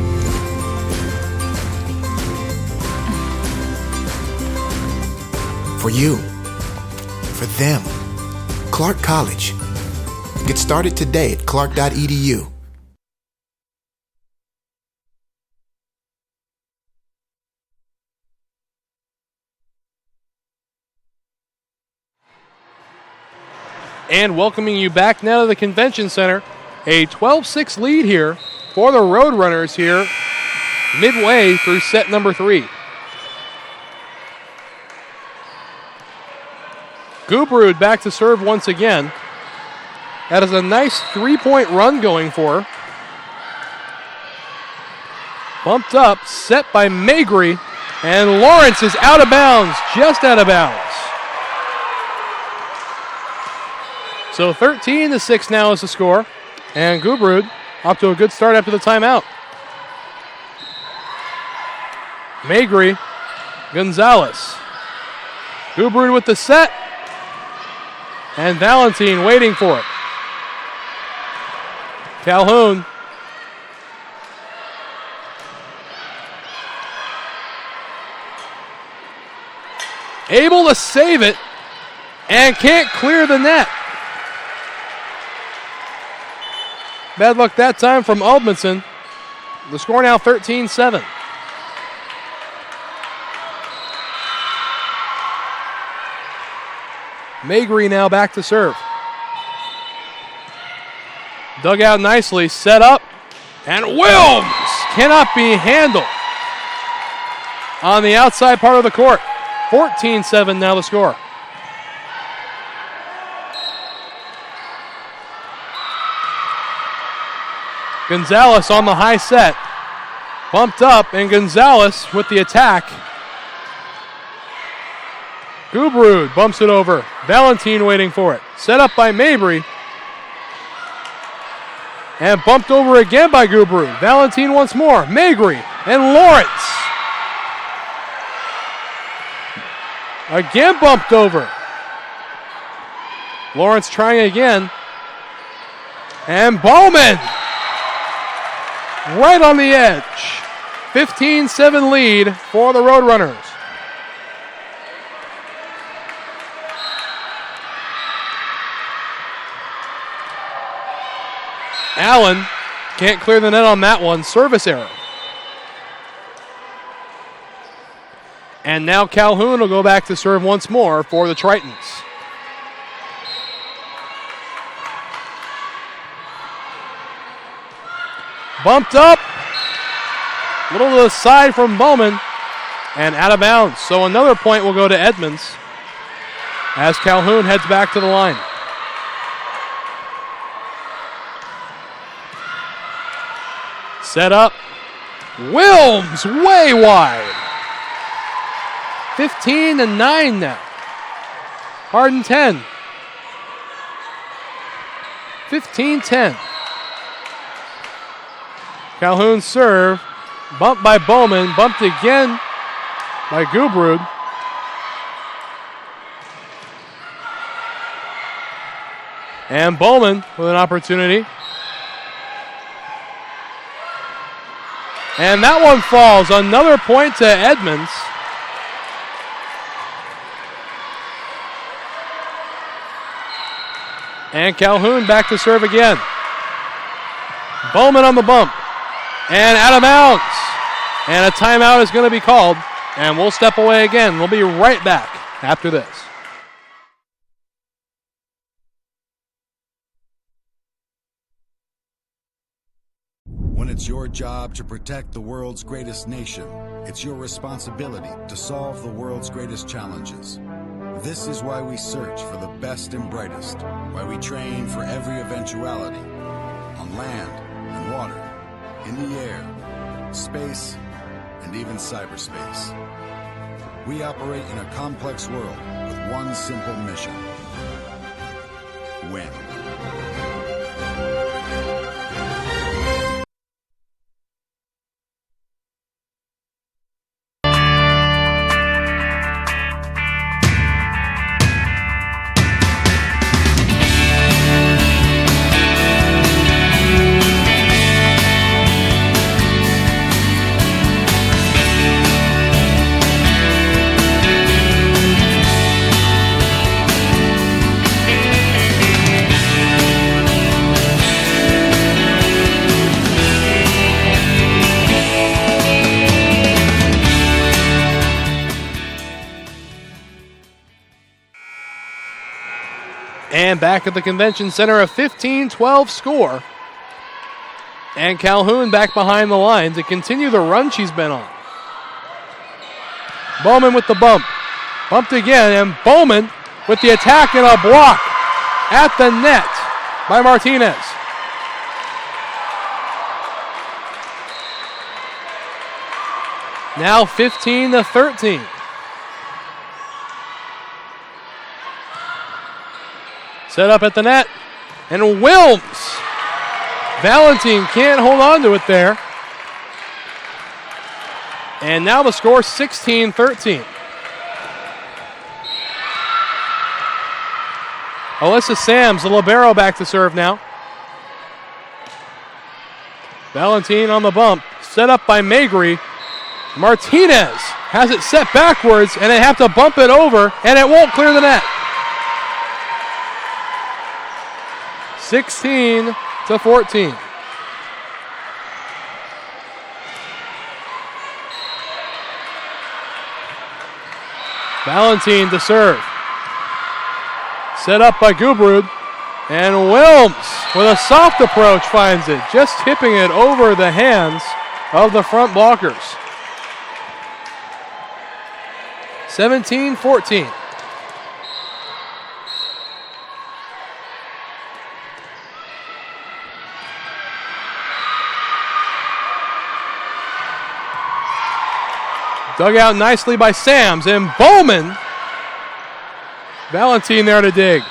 For you. For them. Clark College. Get started today at clark.edu. And welcoming you back now to the Convention Center. A 12-6 lead here for the Roadrunners here midway through set number 3. Gubrud back to serve once again. That is a nice 3-point run going for her. Bumped up, set by Magri, and Lawrence is out of bounds, just out of bounds. So 13-6 now is the score. And Gubrud off to a good start after the timeout. Magri, Gonzalez. Gubrud with the set. And Valentine waiting for it. Calhoun. Able to save it and can't clear the net. Bad luck that time from Edmondson. The score now 13-7. Magri now back to serve. Dug out nicely, set up, and Wilms cannot be handled. on the outside part of the court. 14-7 now the score. Gonzalez on the high set. Bumped up, and Gonzalez with the attack. Gubrud bumps it over. Valentin waiting for it. Set up by Mabry. And bumped over again by Gubrud. Valentin once more. Mabry and Lawrence. Again bumped over. Lawrence trying again. And Bowman. Right on the edge. 15-7 lead for the Roadrunners. Allen can't clear the net on that one. Service error. And now Calhoun will go back to serve once more for the Tritons. Bumped up. Little to the side from Bowman. And out of bounds. So another point will go to Edmonds as Calhoun heads back to the line. Set up. Wilms way wide. 15-9 now. Harden 10. 15-10. Calhoun serve. Bumped by Bowman. Bumped again by Gubrud. And Bowman with an opportunity. And that one falls. Another point to Edmonds. And Calhoun back to serve again. Bowman on the bump. And out of bounds. And a timeout is going to be called. And we'll step away again. We'll be right back after this. When it's your job to protect the world's greatest nation, it's your responsibility to solve the world's greatest challenges. This is why we search for the best and brightest, why we train for every eventuality, on land and water, in the air, space, and even cyberspace. We operate in a complex world with one simple mission: win. And back at the Convention Center, a 15-12 score. And Calhoun back behind the line to continue the run she's been on. Bowman with the bump. Bumped again, and Bowman with the attack and a block at the net by Martinez. Now 15-13. Set up at the net, and Wilms. Valentin can't hold on to it there. And now the score 16-13. Alyssa Sams, the libero, back to serve now. Valentin on the bump, set up by Mabry. Martinez has it set backwards, and they have to bump it over, and it won't clear the net. 16-14. Valentin to serve. Set up by Gubrud. And Wilms with a soft approach finds it, just tipping it over the hands of the front blockers. 17-14. Dug out nicely by Sams, and Bowman. Valentine there to dig.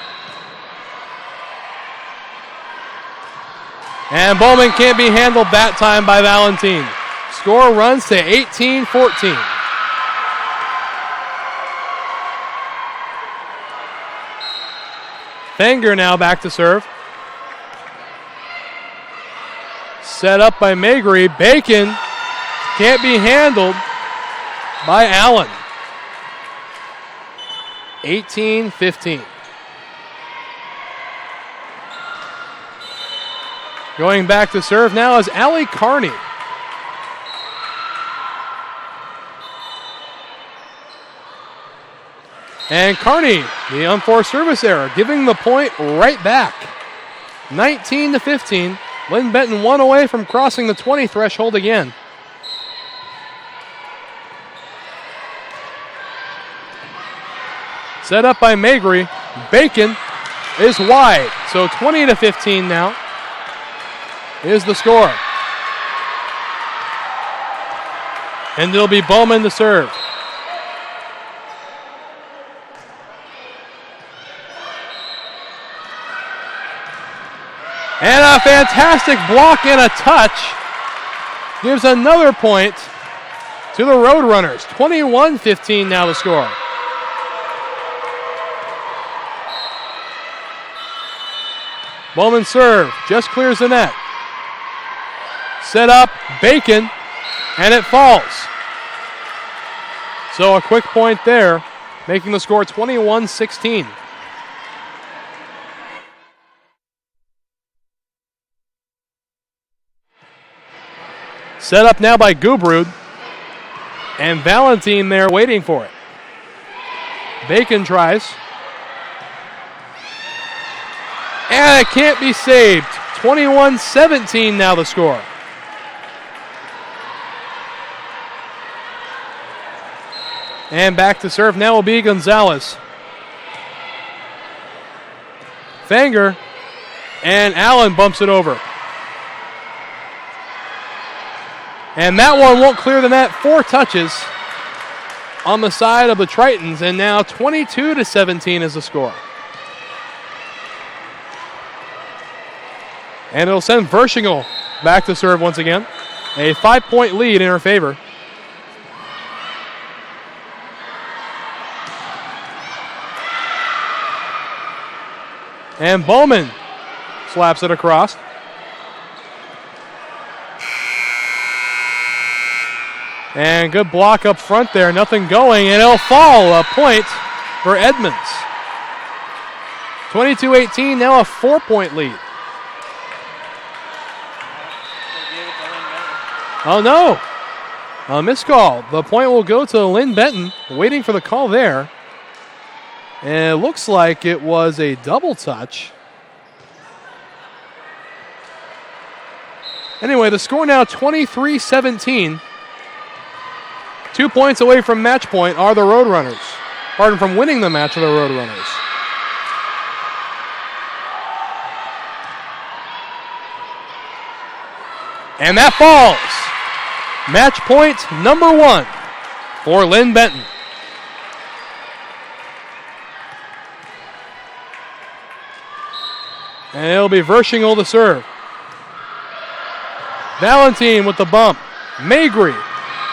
And Bowman can't be handled that time by Valentine. Score runs to 18-14. Fenger now back to serve. Set up by Magri. Bacon can't be handled by Allen. 18-15. Going back to serve now is Allie Carney. And Carney, the unforced service error, giving the point right back. 19-15. Linn-Benton one away from crossing the 20 threshold again. Set up by Magri. Bacon is wide. So 20-15 now is the score. And it'll be Bowman to serve. And a fantastic block and a touch gives another point to the Roadrunners. 21-15 now the score. Bowman serve, just clears the net. Set up, Bacon, and it falls. So a quick point there, making the score 21-16. Set up now by Gubrud, and Valentine there waiting for it. Bacon tries. And it can't be saved. 21-17 now the score. And back to serve now will be Gonzalez. Fenger, and Allen bumps it over. And that one won't clear the net. 4 touches on the side of the Tritons, and now 22-17 is the score. And it'll send Verschingel back to serve once again. A 5-point lead in her favor. And Bowman slaps it across. And good block up front there. Nothing going, and it'll fall. A point for Edmonds. 22-18, now a 4-point lead. Oh no, a missed call. The point will go to Linn-Benton, waiting for the call there. And it looks like it was a double touch. Anyway, the score now 23-17. 2 points away from match point are the Roadrunners. Pardon, from winning the match are the Roadrunners. And that falls. Match point number 1 for Linn-Benton. And it'll be Verschingel to serve. Valentine with the bump. Magri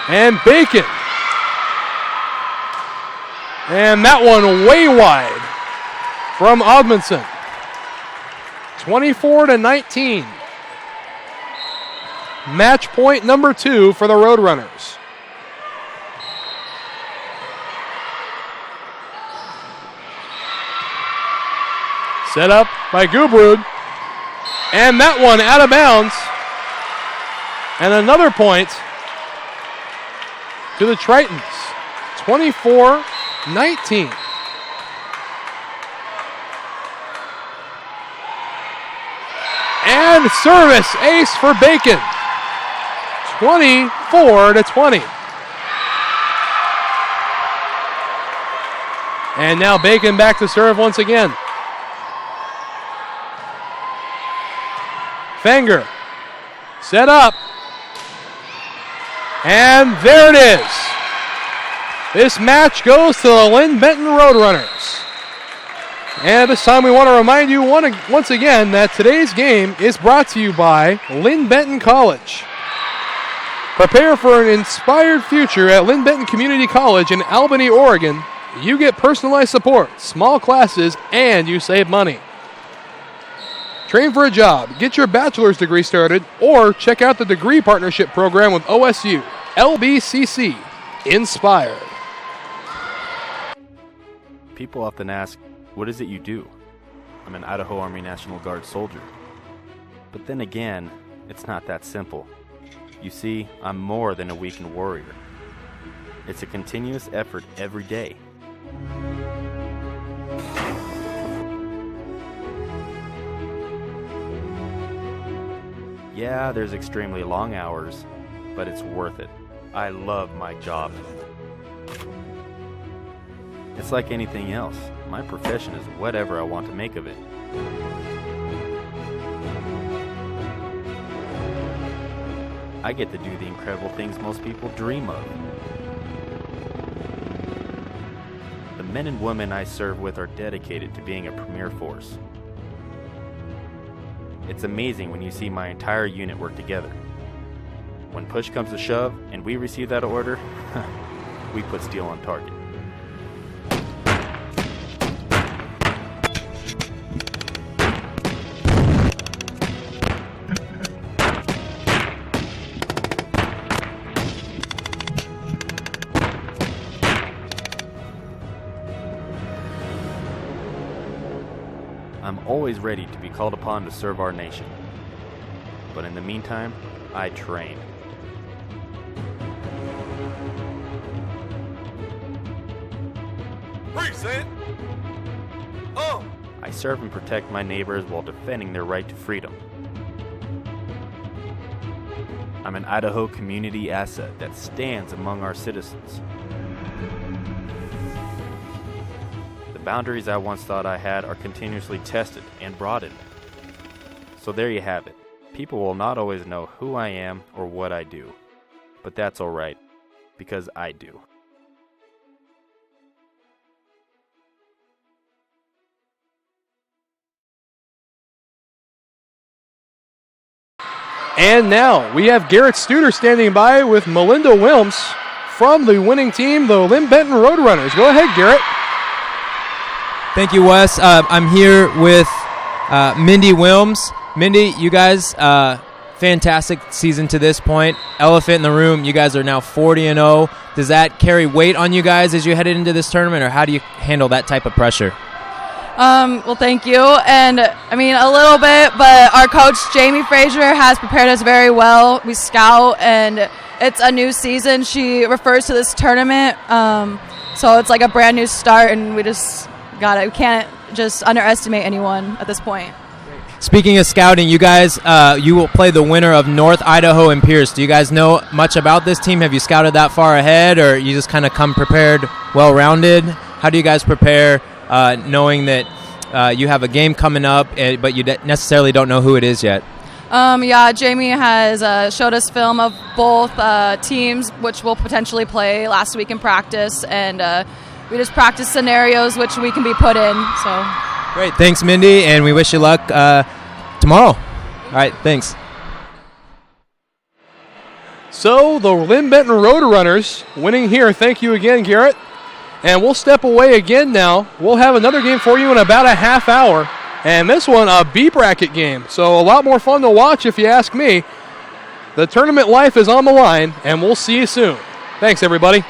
and Bacon. And that one way wide from Odmundson. 24-19. Match point number 2 for the Roadrunners. Set up by Gubrud. And that one out of bounds. And another point to the Tritons. 24-19. And service ace for Bacon. 24-20. And now Bacon back to serve once again. Fenger. Set up. And there it is. This match goes to the Linn-Benton Roadrunners. And this time we want to remind you once again that today's game is brought to you by Linn-Benton College. Prepare for an inspired future at Linn-Benton Community College in Albany, Oregon. You get personalized support, small classes, and you save money. Train for a job, get your bachelor's degree started, or check out the degree partnership program with OSU. LBCC. Inspired. People often ask, what is it you do? I'm an Idaho Army National Guard soldier. But then again, it's not that simple. You see, I'm more than a weekend warrior. It's a continuous effort every day. Yeah, there's extremely long hours, but it's worth it. I love my job. It's like anything else. My profession is whatever I want to make of it. I get to do the incredible things most people dream of. The men and women I serve with are dedicated to being a premier force. It's amazing when you see my entire unit work together. When push comes to shove and we receive that order, we put steel on target. I'm always ready to be called upon to serve our nation. But in the meantime, I train. Present. Oh. I serve and protect my neighbors while defending their right to freedom. I'm an Idaho community asset that stands among our citizens. The boundaries I once thought I had are continuously tested and broadened. So there you have it. People will not always know who I am or what I do. But that's alright, because I do. And now we have Garrett Studer standing by with Melinda Wilms from the winning team, the Linn-Benton Roadrunners. Go ahead, Garrett. Thank you, Wes. I'm here with Mindy Wilms. Mindy, you guys, fantastic season to this point. Elephant in the room, you guys are now 40-0. Does that carry weight on you guys as you headed into this tournament, or how do you handle that type of pressure? Well, thank you. And, I mean, a little bit, but our coach, Jamie Frazier, has prepared us very well. We scout, and it's a new season. She refers to this tournament, so it's like a brand new start, and we just got it. We can't just underestimate anyone at this point. Speaking of scouting, you guys, you will play the winner of North Idaho and Pierce. Do you guys know much about this team? Have you scouted that far ahead, or you just kind of come prepared, well-rounded? How do you guys prepare, knowing that you have a game coming up, but you necessarily don't know who it is yet? Yeah, Jamie has showed us film of both teams, which we'll potentially play last week in practice, and we just practice scenarios which we can be put in. So. Great. Thanks, Mindy, and we wish you luck tomorrow. All right, thanks. So the Linn-Benton Roadrunners winning here. Thank you again, Garrett. And we'll step away again now. We'll have another game for you in about a half hour. And this one, a B bracket game. So a lot more fun to watch if you ask me. The tournament life is on the line, and we'll see you soon. Thanks, everybody.